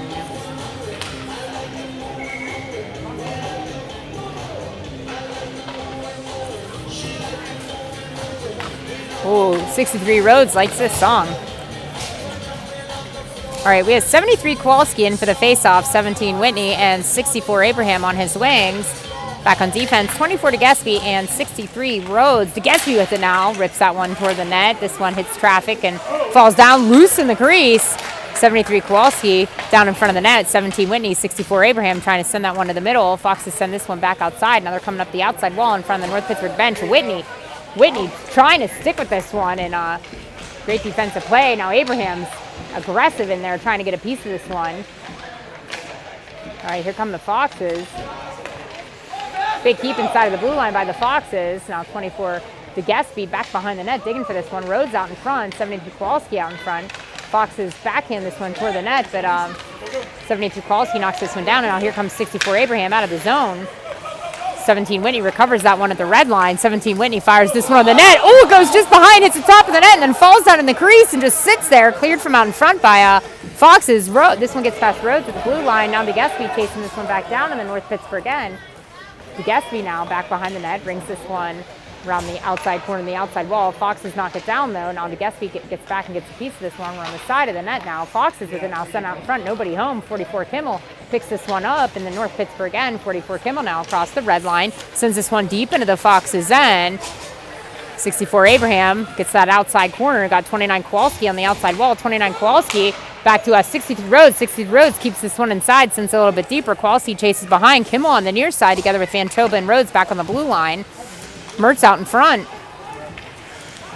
Oh, 63 Rhodes likes this song. All right, we have 73 Kowalski in for the faceoff, 17 Whitney, and 64 Abraham on his wings. Back on defense, 24 to Gespy and 63 Rhodes. De Gespy with it now, rips that one toward the net. This one hits traffic and falls down loose in the crease. 73 Kowalski down in front of the net. 17 Whitney, 64 Abraham trying to send that one to the middle. Foxes send this one back outside. Now they're coming up the outside wall in front of the North Pittsburgh bench. Whitney trying to stick with this one, and great defensive play. Now Abraham's aggressive in there trying to get a piece of this one. All right, here come the Foxes. Big keep inside of the blue line by the Foxes. Now 24 to Gespy back behind the net, digging for this one. Rhodes out in front, 72 Kowalski out in front. Foxes backhand this one toward the net, but 72 Kowalski knocks this one down, and now here comes 64 Abraham out of the zone. 17 Whitney recovers that one at the red line. 17 Whitney fires this one on the net. Oh, it goes just behind, hits the top of the net, and then falls down in the crease and just sits there, cleared from out in front by Foxes. This one gets past Rhodes at the blue line. Now De Gespy chasing this one back down in the North Pittsburgh end. De Gespy now back behind the net, brings this one around the outside corner and the outside wall. Foxes knock it down, though. Now De Gespy gets back and gets a piece of this one. We're on the side of the net now. Foxes with it now sent out in front. Nobody home. 44 Kimmel picks this one up in the North Pittsburgh end. 44 Kimmel now across the red line. Sends this one deep into the Foxes end. 64 Abraham gets that outside corner. Got 29 Kowalski on the outside wall. 29 Kowalski back to 63 Rhodes. 63 Rhodes keeps this one inside, sends a little bit deeper. Kowalski chases behind. Kimmel on the near side together with Van Troba and Rhodes back on the blue line. Mertz out in front.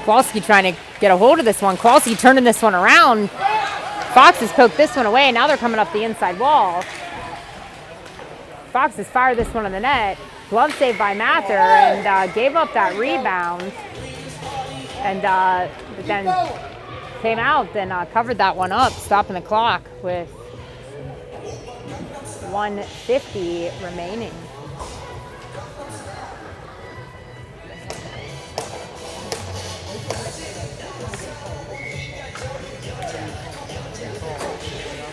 Kowalski trying to get a hold of this one. Kowalski turning this one around. Foxes poked this one away, and now they're coming up the inside wall. Foxes fired this one on the net. Glove save by Mather, and gave up that rebound. And but then came out and covered that one up, stopping the clock with 1:50 remaining.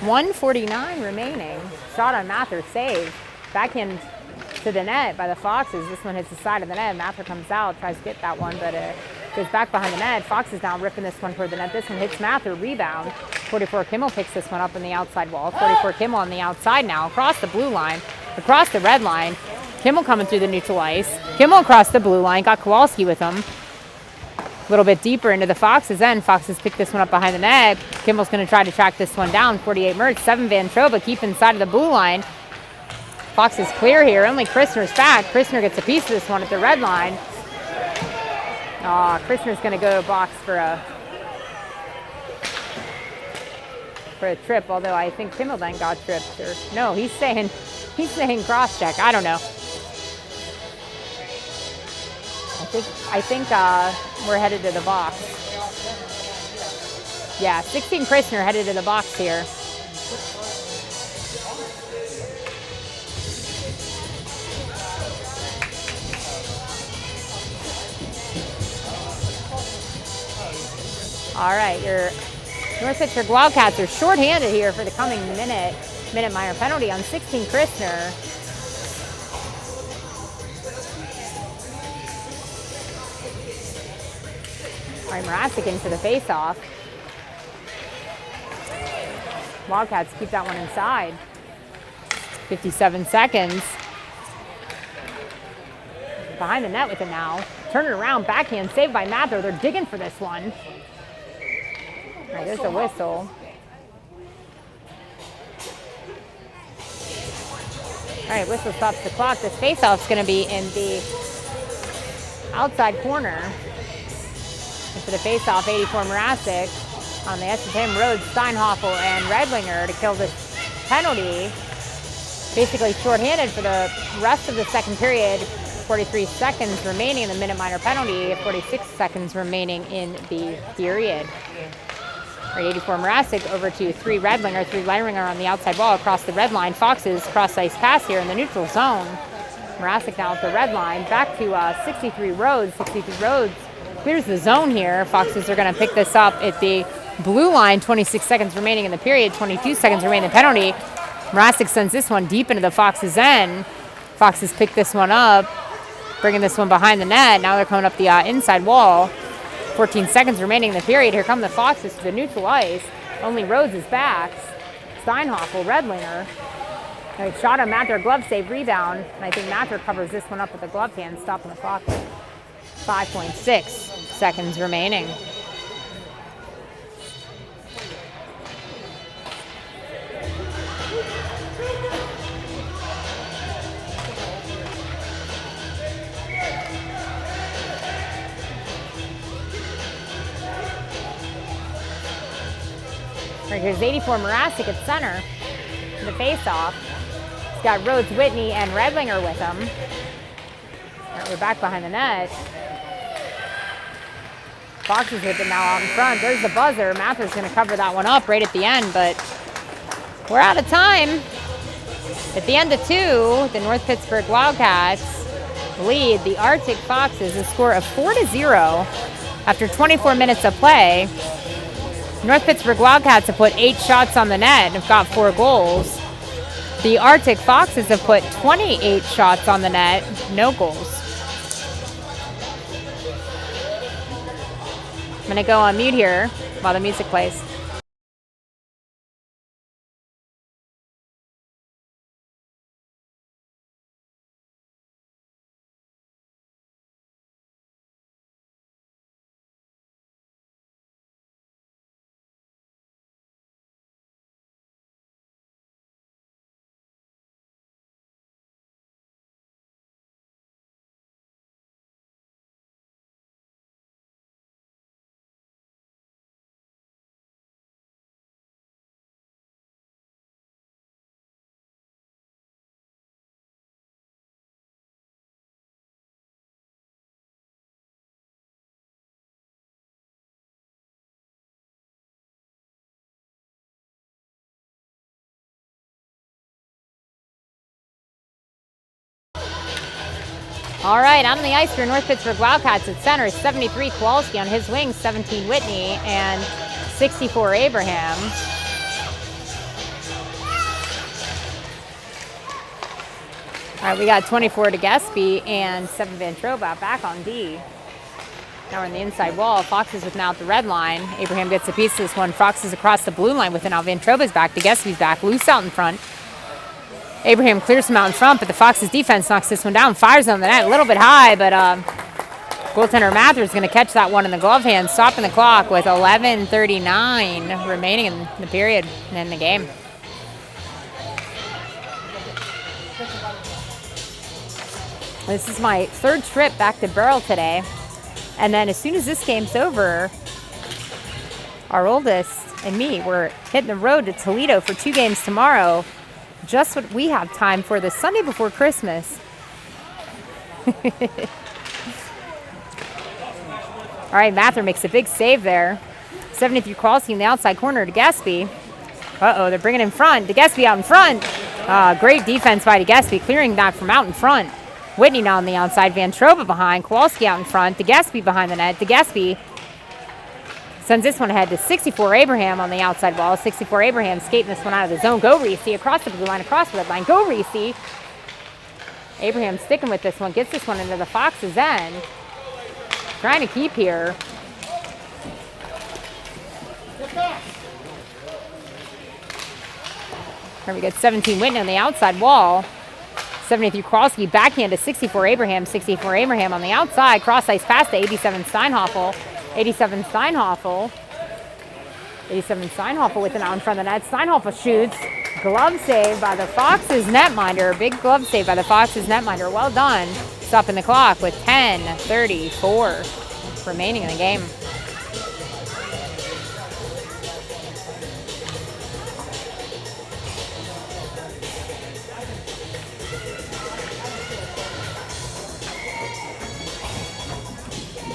.149 remaining. Shot on Mather, save. Backhand to the net by the Foxes. This one hits the side of the net. Mather comes out, tries to get that one, but it goes back behind the net. Foxes now ripping this one toward the net. This one hits Mather, rebound. 44 Kimmel picks this one up on the outside wall. 44 Kimmel on the outside now, across the blue line, across the red line. Kimmel coming through the neutral ice. Kimmel across the blue line. Got Kowalski with him. A little bit deeper into the Foxes' end. Foxes pick this one up behind the net. Kimmel's going to try to track this one down. 48 Mertz, 7 Van Troba keep inside of the blue line. Fox is clear here. Only Christner's back. Christner gets a piece of this one at the red line. Christner's going to go to box for a trip, although I think Kimmel then got tripped. Or no, he's saying cross check. I don't know. I think we're headed to the box. Yeah, 16 Christner headed to the box here. All right, your North Pittsburgh Wildcats are shorthanded here for the coming minute minor penalty on 16 Christner. All right, Morasic into the faceoff. Wildcats keep that one inside. 57 seconds. Behind the net with it now. Turn it around, backhand, saved by Mather. They're digging for this one. All right, there's a whistle. All right, whistle stops the clock. This faceoff's going to be in the outside corner. And for the faceoff, 84 Morasic on the SFM Rhodes, Steinhoffel, and Redlinger to kill this penalty. Basically shorthanded for the rest of the second period. 43 seconds remaining in the minute minor penalty. 46 seconds remaining in the period. All right, 84 Morasic over to 3 Redlinger. 3 Redlinger on the outside wall across the red line. Foxes cross-ice pass here in the neutral zone. Morasic now at the red line. Back to 63 Rhodes. 63 Rhodes clears the zone here. Foxes are going to pick this up at the blue line. 26 seconds remaining in the period. 22 seconds remaining in the penalty. Morasic sends this one deep into the Foxes' end. Foxes pick this one up, bringing this one behind the net. Now they're coming up the inside wall. 14 seconds remaining in the period. Here come the Foxes to the neutral ice. Only Rhodes is back. Steinhoffel, Redlinger. Shot on Mather, glove save, rebound. And I think Mather covers this one up with the glove hand, stopping the clock. 5.6 seconds remaining. Right, here's 84 Morasic at center. The face-off. He's got Rhodes, Whitney, and Redlinger with him. Right, we're back behind the net. Foxes with it now out in front. There's the buzzer. Mather's going to cover that one up right at the end, but we're out of time. At the end of 2, the North Pittsburgh Wildcats lead the Arctic Foxes a score of 4-0 after 24 minutes of play. North Pittsburgh Wildcats have put 8 shots on the net and have got 4 goals. The Arctic Foxes have put 28 shots on the net, no goals. I'm going to go on mute here while the music plays. All right, on the ice for North Pittsburgh Wildcats at center, 73 Kowalski on his wing, 17 Whitney, and 64 Abraham. All right, we got 24 to Gillespie and 7 Van Troba back on D. Now we're on the inside wall. Foxes with now at the red line. Abraham gets a piece of this one. Foxes across the blue line with it now. Van Troba's back. De Gillespie's back. Loose out in front. Abraham clears him out in front, but the Foxes defense knocks this one down, fires on the net a little bit high, but goaltender Mather is going to catch that one in the glove hand, stopping the clock with 11:39 remaining in the period and in the game. This is my third trip back to Burrell today, and then as soon as this game's over, our oldest and me, we're hitting the road to Toledo for 2 games tomorrow. Just what we have time for the Sunday before Christmas. All right, Mather makes a big save there. 73 Kowalski in the outside corner to Gaspy. Uh-oh, they're bringing in front. DeGaspy out in front. Great defense by DeGaspy, clearing that from out in front. Whitney now on the outside. Van Troba behind. Kowalski out in front. DeGaspy behind the net. DeGaspy sends this one ahead to 64 Abraham on the outside wall. 64 Abraham skating this one out of the zone. Go Reese across the blue line, across the red line. Go Reese. Abraham sticking with this one. Gets this one into the Foxes' end. Trying to keep here. Here we get 17 Whitney on the outside wall. 73 Kowalski backhand to 64 Abraham. 64 Abraham on the outside. Cross ice pass to 87 Steinhoffel. 87 Steinhoffel. 87 Steinhoffel with an out in front of the net. Steinhoffel shoots. Glove save by the Foxes netminder. Big glove save by the Foxes netminder. Well done. Stopping the clock with 10:34 remaining in the game.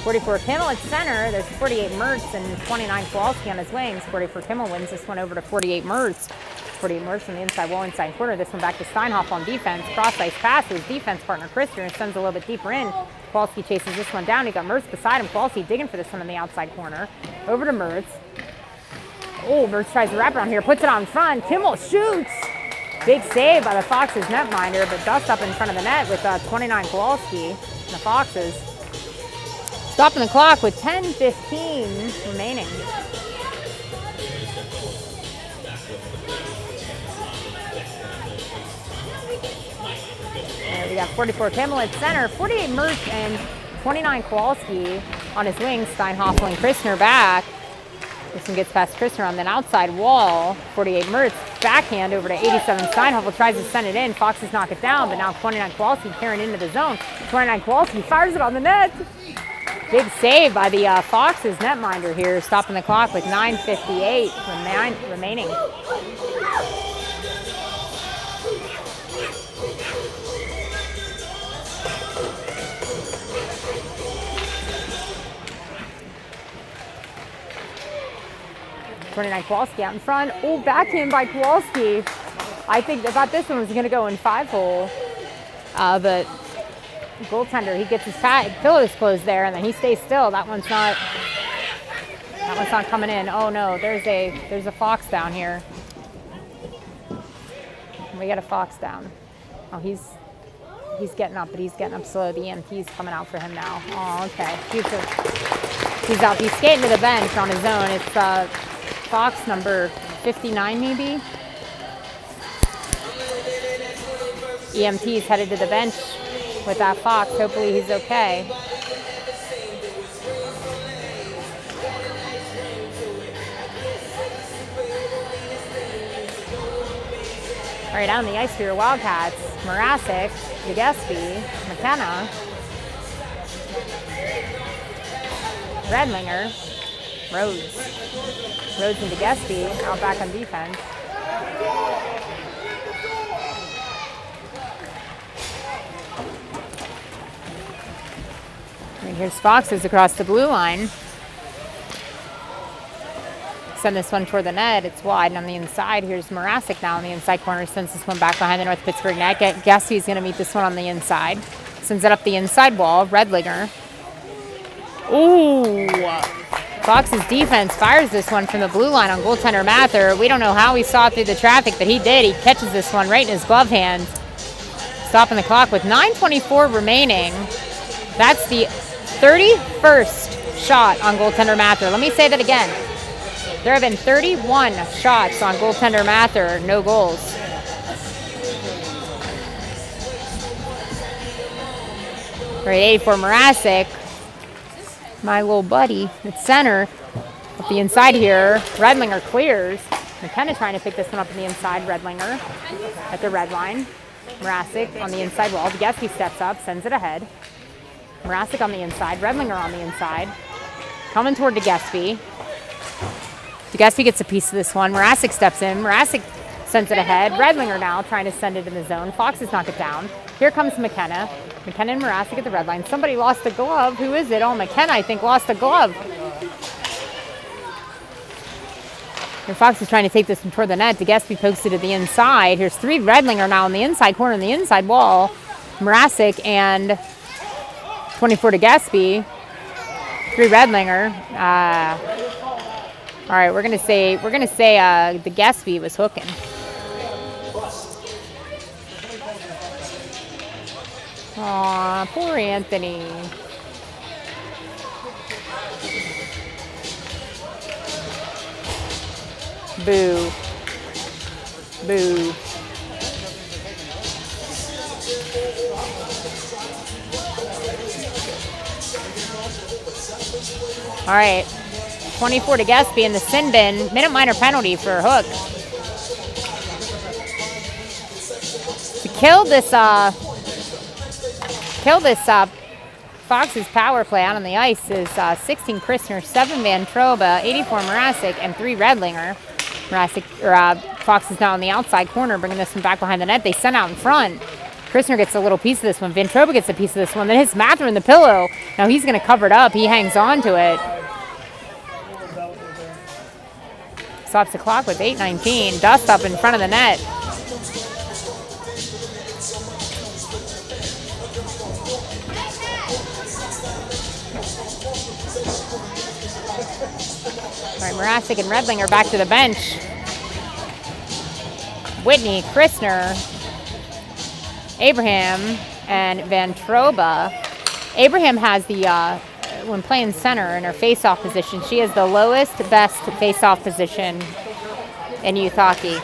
.44 Kimmel at center. There's 48 Mertz and 29 Kowalski on his wings. 44 Kimmel wins this one over to 48 Mertz. 48 Mertz from the inside wall, inside corner. This one back to Steinhoff on defense. Cross ice passes. Defense partner Krister sends a little bit deeper in. Kowalski chases this one down. He got Mertz beside him. Kowalski digging for this one in the outside corner. Over to Mertz. Oh, Mertz tries to wrap around here. Puts it on front. Kimmel shoots. Big save by the Foxes netminder, but dust up in front of the net with 29 Kowalski and the Foxes. Stopping the clock with 10:15 remaining. There we got 44 Kimmel at center, 48 Mertz and 29 Kowalski on his wings. Steinhoffel and Kristner back. This one gets past Kristner on the outside wall. 48 Mertz backhand over to 87 Steinhoffel, tries to send it in. Foxes knock it down, but now 29 Kowalski carrying into the zone. 29 Kowalski fires it on the net. Big save by the Foxes netminder here, stopping the clock with 9:58 remaining. .29 Kowalski out in front. Oh, backhand by Kowalski. I thought this one was going to go in 5-hole, but goaltender, he gets his pillows closed there, and then he stays still. That one's not coming in. Oh no, there's a Fox down here. We got a Fox down. Oh, he's getting up, but he's getting up slow. The EMT's coming out for him now. Oh, okay. He's out. He's skating to the bench on his own. It's Fox number 59 maybe. EMT's headed to the bench with that Fox. Hopefully he's okay. All right, out on the ice for your Wildcats, Morasic, DeGaspy, McKenna, Redlinger, Rhodes and DeGaspy out back on defense. And here's Foxes across the blue line. Send this one toward the net. It's wide and on the inside. Here's Morasic now on the inside corner. Sends this one back behind the North Pittsburgh net. Gaspy's going to meet this one on the inside. Sends it up the inside wall. Redlinger. Ooh. Fox's defense fires this one from the blue line on goaltender Mather. We don't know how he saw it through the traffic, but he did. He catches this one right in his glove hand. Stopping the clock with 9:24 remaining. That's the 31st shot on goaltender Mather. Let me say that again. There have been 31 shots on goaltender Mather, no goals. Right, 84 Mrazek. My little buddy at center. Up the inside here, Redlinger clears. McKenna trying to pick this one up on the inside. Redlinger at the red line. Mrazek on the inside wall. DeGespy steps up, sends it ahead. Mrazek on the inside. Redlinger on the inside. Coming toward DeGespy. DeGespy gets a piece of this one. Mrazek steps in. Mrazek sends it ahead. Redlinger now trying to send it in the zone. Foxes knock it down. Here comes McKenna. McKenna and Mrazek at the red line. Somebody lost a glove. Who is it? Oh, McKenna, I think, lost a glove. And Fox is trying to take this one toward the net. DeGespy pokes it to the inside. Here's 3 Redlinger now on the inside corner, on the inside wall. Mrazek and 24 DeGespy. 3 Redlinger. All right, we're gonna say DeGespy was hooking. Aw, poor Anthony. Boo. Boo. All right. 24 to DeGespy in the sin bin. Minute minor penalty for a hook. To kill this Fox's power play out on the ice is 16 Christner, 7 Van Troba, 84 Mrazek, and 3 Redlinger. Fox is now on the outside corner, bringing this one back behind the net. They send out in front. Christner gets a little piece of this one. Van Troba gets a piece of this one. Then hits Mather in the pillow. Now he's going to cover it up. He hangs on to it. Stops the clock with 8:19. Dust up in front of the net. All right, Mrazek and Redlinger back to the bench. Whitney, Christner, Abraham, and Van Troba. Abraham has the, when playing center in her face-off position, she has the lowest, best face-off position in youth hockey.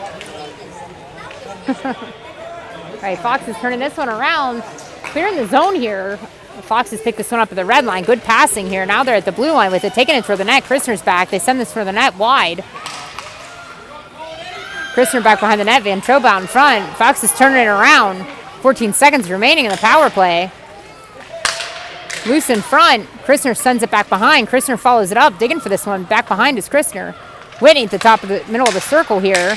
All right, Fox is turning this one around. Clearing the zone here. Fox has picked this one up at the red line. Good passing here. Now they're at the blue line with it, taking it for the net. Christner's back. They send this for the net wide. Christner back behind the net. Van Troba out in front. Fox is turning it around. 14 seconds remaining in the power play. Loose in front. Christner sends it back behind. Christner follows it up. Digging for this one. Back behind is Christner. Whitney at the top of the middle of the circle here.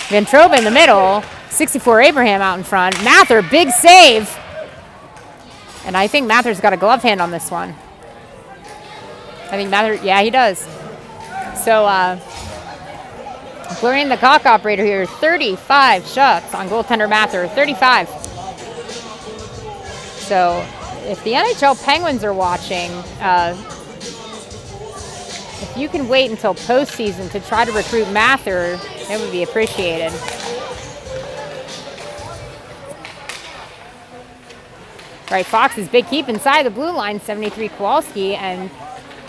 Van Troba in the middle. 64 Abraham out in front. Mather, big save. And I think Mather's got a glove hand on this one. I think Mather, yeah, he does. So, Florian, the cock operator here, 35 shots on goaltender Mather, 35. So, if the NHL Penguins are watching, if you can wait until postseason to try to recruit Mather, it would be appreciated. Right, Fox's big keep inside the blue line, 73 Kowalski and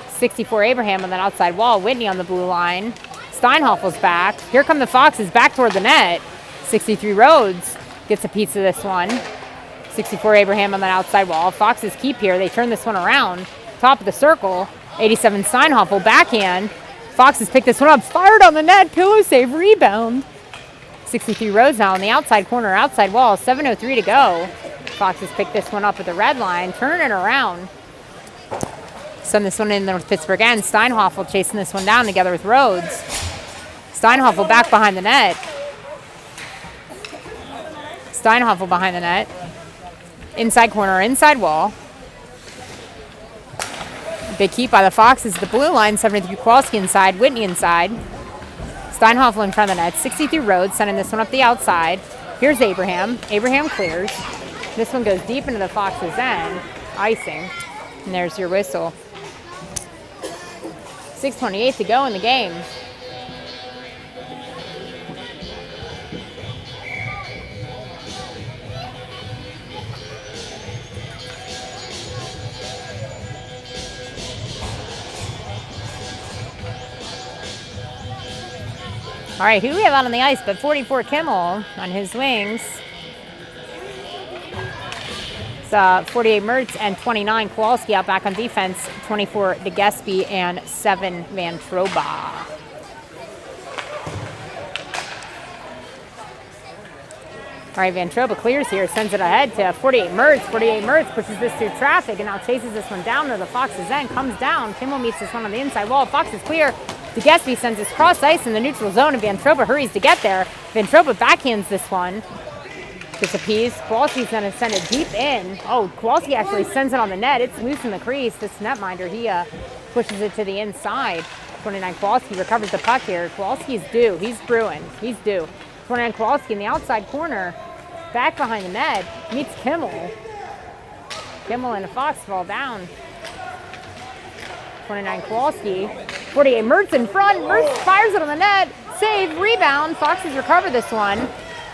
64 Abraham on that outside wall. Whitney on the blue line. Steinhoffel's back. Here come the Foxes back toward the net. 63 Rhodes gets a piece of this one. 64 Abraham on that outside wall. Foxes keep here. They turn this one around. Top of the circle. 87 Steinhoffel backhand. Foxes pick this one up. Fired on the net. Pillow save. Rebound. 63 Rhodes now on the outside corner, outside wall. 7:03 to go. Foxes pick this one up at the red line. Turn it around. Send this one in there with Pittsburgh end. Steinhoffel chasing this one down together with Rhodes. Steinhoffel back behind the net. Steinhoffel behind the net. Inside corner, inside wall. Big keep by the Foxes. The blue line, 73 Kowalski inside. Whitney inside. Steinhoffel in front of the net. 63 Rhodes sending this one up the outside. Here's Abraham. Abraham clears. This one goes deep into the Foxes' end. Icing. And there's your whistle. 6:28 to go in the game. All right, who do we have out on the ice but 44 Kimmel on his wings? It's 48 Mertz and 29 Kowalski out back on defense. 24 DeGespie and 7 Van Troba. All right, Van Troba clears here, sends it ahead to 48 Mertz. 48 Mertz pushes this through traffic and now chases this one down to the Fox's end. Comes down. Kimmel meets this one on the inside wall. Fox is clear. DeGespie sends this cross ice in the neutral zone, and Van Troba hurries to get there. Van Troba backhands this one. Gets a piece. Kowalski's going to send it deep in. Oh, Kowalski actually sends it on the net. It's loose in the crease. This netminder, he pushes it to the inside. 29 Kowalski recovers the puck here. Kowalski's due. He's brewing. He's due. 29 Kowalski in the outside corner. Back behind the net. Meets Kimmel. Kimmel and the Fox fall down. 29 Kowalski. 48 Mertz in front. Mertz fires it on the net. Save. Rebound. Foxes recover this one.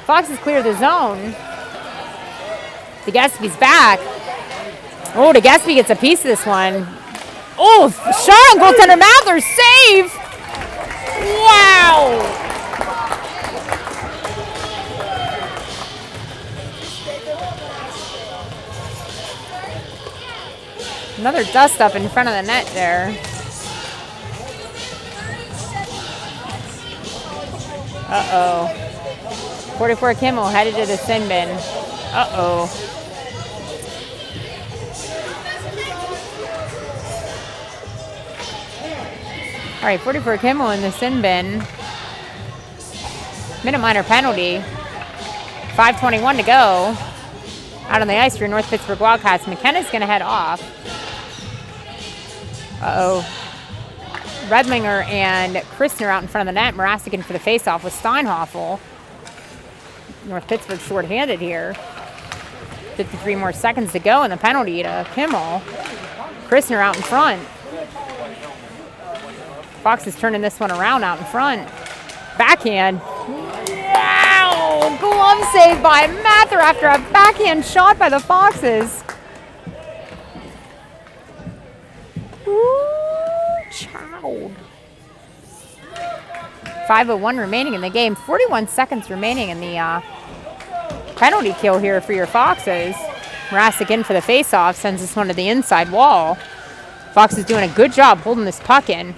Foxes clear the zone. DeGespie's back. Oh, DeGespie gets a piece of this one. Oh, shot on goaltender Mather. Save. Wow. Another dust up in front of the net there. Uh-oh. 44 Kimmel headed to the sin bin. Uh-oh. All right, 44 Kimmel in the sin bin. Minute minor penalty. 5:21 to go. Out on the ice for your North Pittsburgh Wildcats. McKenna's going to head off. Uh-oh. Redlinger and Christner out in front of the net. Mrazek in for the faceoff with Steinhoffel. North Pittsburgh short-handed here. 53 more seconds to go, and the penalty to Kimmel. Christner out in front. Fox is turning this one around out in front. Backhand. Wow! Glove save by Mather after a backhand shot by the Foxes. Child. 5:01 remaining in the game. 41 seconds remaining in the penalty kill here for your Foxes. Mrazek in for the faceoff, sends this one to the inside wall. Fox is doing a good job holding this puck in.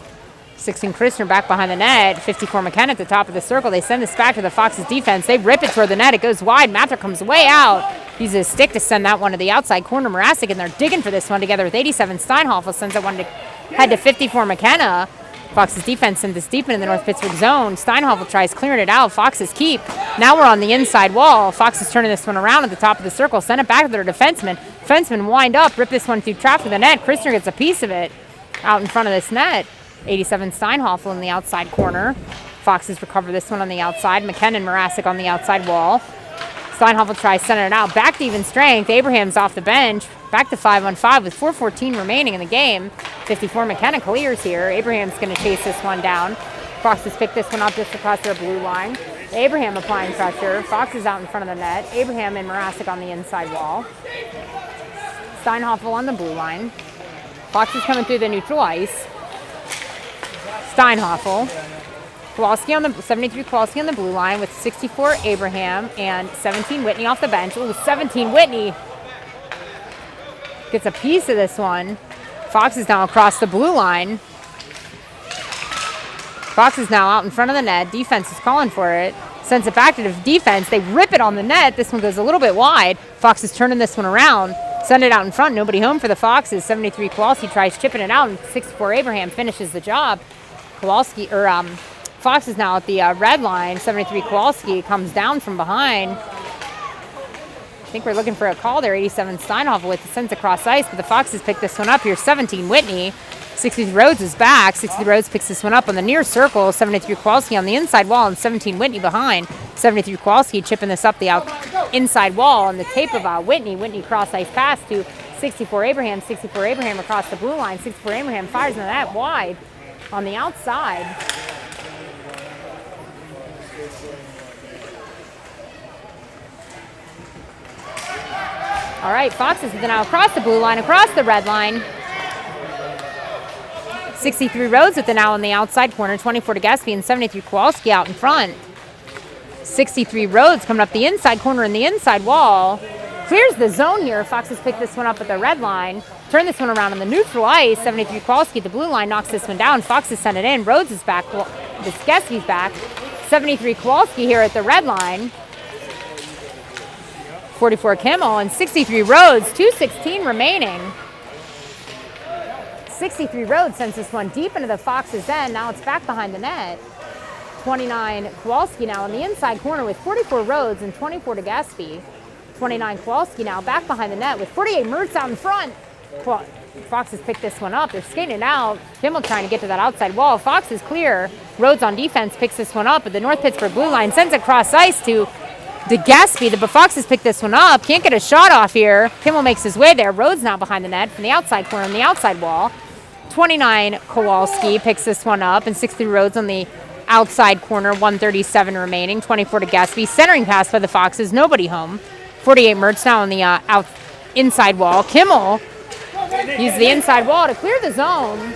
16 Christner back behind the net. 54 McKenna at the top of the circle. They send this back to the Foxes defense. They rip it toward the net. It goes wide. Mather comes way out. Uses his stick to send that one to the outside corner. Mrazek, and they're digging for this one together with 87 Steinhoffel. Sends that one to head to 54 McKenna. Fox's defense sends this deep into the North Pittsburgh zone. Steinhoffel tries clearing it out. Foxes keep. Now we're on the inside wall. Fox is turning this one around at the top of the circle. Send it back to their defenseman. Defenseman wind up. Rip this one through traffic of the net. Christner gets a piece of it out in front of this net. 87 Steinhoffel in the outside corner. Foxes recover this one on the outside. McKenna and Mrazek on the outside wall. Steinhoffel tries sending it out. Back to even strength. Abraham's off the bench. Back to 5-on-5 with 4:14 remaining in the game. 54 McKenna clears here. Abraham's going to chase this one down. Foxes pick this one up just across their blue line. Abraham applying pressure. Fox is out in front of the net. Abraham and Mrazek on the inside wall. Steinhoffel on the blue line. Fox is coming through the neutral ice. Steinhoffel. Kowalski on the 73 Kowalski on the blue line with 64 Abraham and 17 Whitney off the bench. Ooh, 17 Whitney gets a piece of this one. Fox is now across the blue line. Fox is now out in front of the net. Defense is calling for it. Sends it back to the defense. They rip it on the net. This one goes a little bit wide. Fox is turning this one around. Send it out in front. Nobody home for the Foxes. 73 Kowalski tries chipping it out, and 64 Abraham finishes the job. Kowalski, Fox is now at the red line. 73 Kowalski comes down from behind. I think we're looking for a call there. 87 Steinhoffel with the sends across ice, but the Foxes pick this one up here. 17 Whitney. 63 Rhodes is back. 63 Rhodes picks this one up on the near circle. 73 Kowalski on the inside wall and 17 Whitney behind. 73 Kowalski chipping this up the inside wall on the tape of Whitney. Whitney cross ice pass to 64 Abraham. 64 Abraham across the blue line. 64 Abraham fires into that wide on the outside. All right, Foxes are now across the blue line, across the red line. 63 Rhodes with the now on the outside corner. 24 DeGespie and 73 Kowalski out in front. 63 Rhodes coming up the inside corner and the inside wall. Clears the zone here. Foxes pick this one up at the red line. Turn this one around on the neutral ice. 73 Kowalski at the blue line knocks this one down. Foxes send it in. Rhodes is back. Viskeski's back. 73 Kowalski here at the red line. 44 Kimmel and 63 Rhodes. 2:16 remaining. 63 Rhodes sends this one deep into the Foxes' end. Now it's back behind the net. 29 Kowalski now in the inside corner with 44 Rhodes and 24 Gaspy. 29 Kowalski now back behind the net with 48 Mertz out in front. Foxes pick this one up. They're skating it out. Kimmel trying to get to that outside wall. Fox is clear. Rhodes on defense picks this one up, but the North Pittsburgh blue line sends it across ice to Gaspy. The Foxes pick this one up. Can't get a shot off here. Kimmel makes his way there. Rhodes now behind the net from the outside corner on the outside wall. 29 Kowalski picks this one up, and 63 Rhodes on the outside corner. 1:37 remaining. 24 to Gaspy. Centering pass by the Foxes. Nobody home. 48 Mertz now on the inside wall. Kimmel used the inside wall to clear the zone.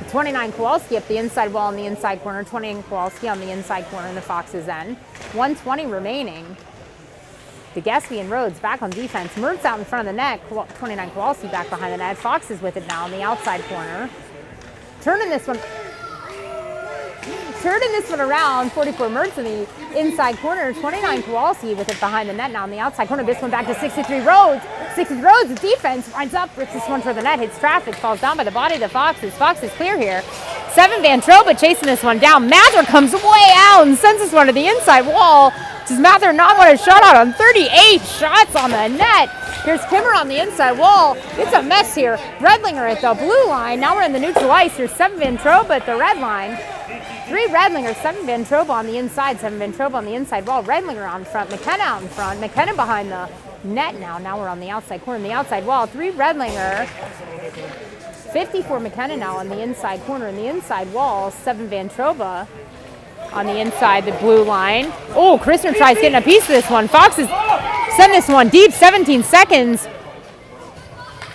29 Kowalski up the inside wall in the inside corner. 29 Kowalski on the inside corner in the Foxes' end. 1:20 remaining. Gaspy and Rhodes back on defense. Mertz out in front of the net. 29 Kowalski back behind the net. Foxes with it now on the outside corner. Turning this one around. 44 Mertz in the inside corner. 29 Kowalski with it behind the net now on the outside corner. This one back to 63 Rhodes. 63 Rhodes, the defense winds up, rips this one for the net, hits traffic, falls down by the body of the Foxes. Foxes clear here. 7 Van Troba chasing this one down. Mather comes way out and sends this one to the inside wall. Does Mather not want a shot out on 38 shots on the net? Here's Kimmer on the inside wall. It's a mess here. Redlinger at the blue line. Now we're in the neutral ice. Here's 7 Van Troba at the red line. 3 Redlinger, 7 Van Troba on the inside, 7 Van Troba on the inside wall. Redlinger on front, McKenna out in front. McKenna behind the net now. Now we're on the outside corner, the outside wall. 3 Redlinger. 54 McKenna now on the inside corner and the inside wall. 7 Van Troba on the inside, the blue line. Oh, Christner tries getting a piece of this one. Foxes send this one deep, 17 seconds.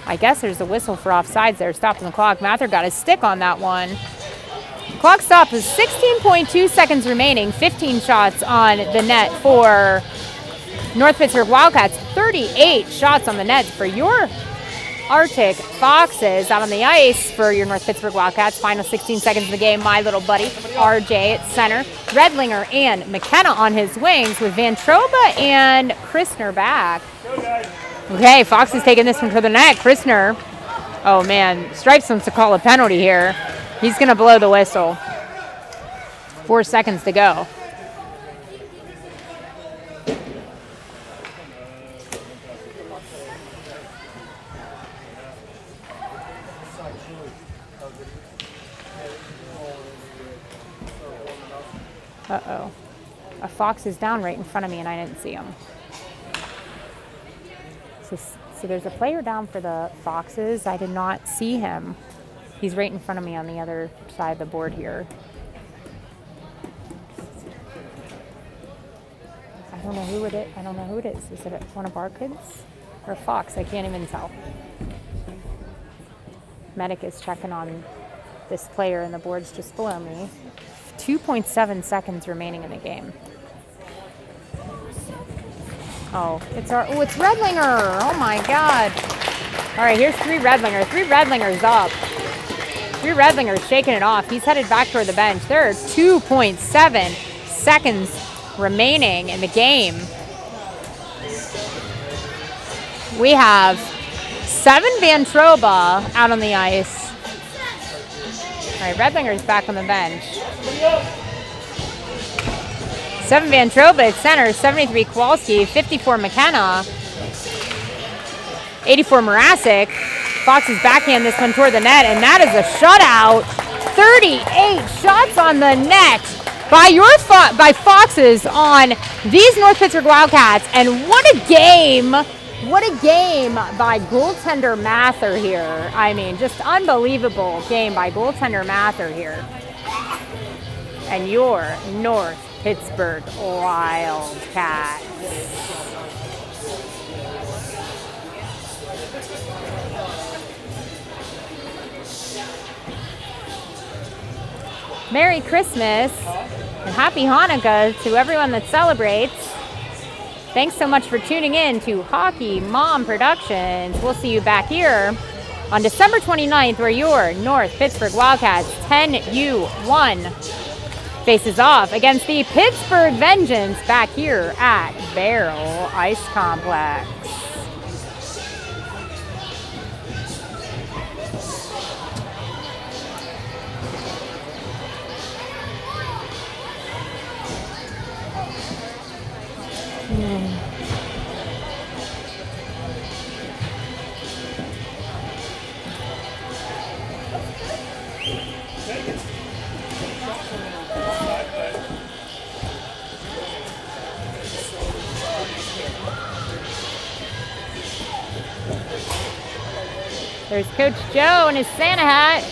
I guess there's a whistle for offsides there, stopping the clock. Mather got a stick on that one. Clock stop is 16.2 seconds remaining. 15 shots on the net for North Pittsburgh Wildcats. 38 shots on the net for your Arctic Foxes. Out on the ice for your North Pittsburgh Wildcats. Final 16 seconds of the game. My little buddy, RJ at center. Redlinger and McKenna on his wings with Van Troba and Christner back. Okay, Foxes taking this one to the net. Christner. Oh, man. Stripes wants to call a penalty here. He's going to blow the whistle. 4 seconds to go. Uh-oh. A Fox is down right in front of me, and I didn't see him. So there's a player down for the Foxes. I did not see him. He's right in front of me on the other side of the board here. I don't know who it is. Is it one of our kids or a Fox? I can't even tell. Medic is checking on this player, and the board's just below me. 2.7 seconds remaining in the game. Oh, it's Redlinger. Oh my God. All right, here's 3 Redlinger. 3 Redlingers up. 3 Redlingers shaking it off. He's headed back toward the bench. There are 2.7 seconds remaining in the game. We have 7 Van Troba out on the ice. All right, Redlinger's back on the bench. 7 Van Troba at center, 73 Kowalski, 54 McKenna, 84 Morasic. Foxes backhand this one toward the net, and that is a shutout. 38 shots on the net by Foxes on these North Pittsburgh Wildcats, and what a game! What a game by goaltender Mather here. I mean, just unbelievable game by goaltender Mather here. And your North Pittsburgh Wildcats. Merry Christmas and Happy Hanukkah to everyone that celebrates. Thanks so much for tuning in to Hockey Mom Productions. We'll see you back here on December 29th, where your North Pittsburgh Wildcats 10U-1 faces off against the Pittsburgh Vengeance back here at Barrel Ice Complex. There's Coach Joe in his Santa hat.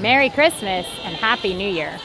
Merry Christmas and Happy New Year.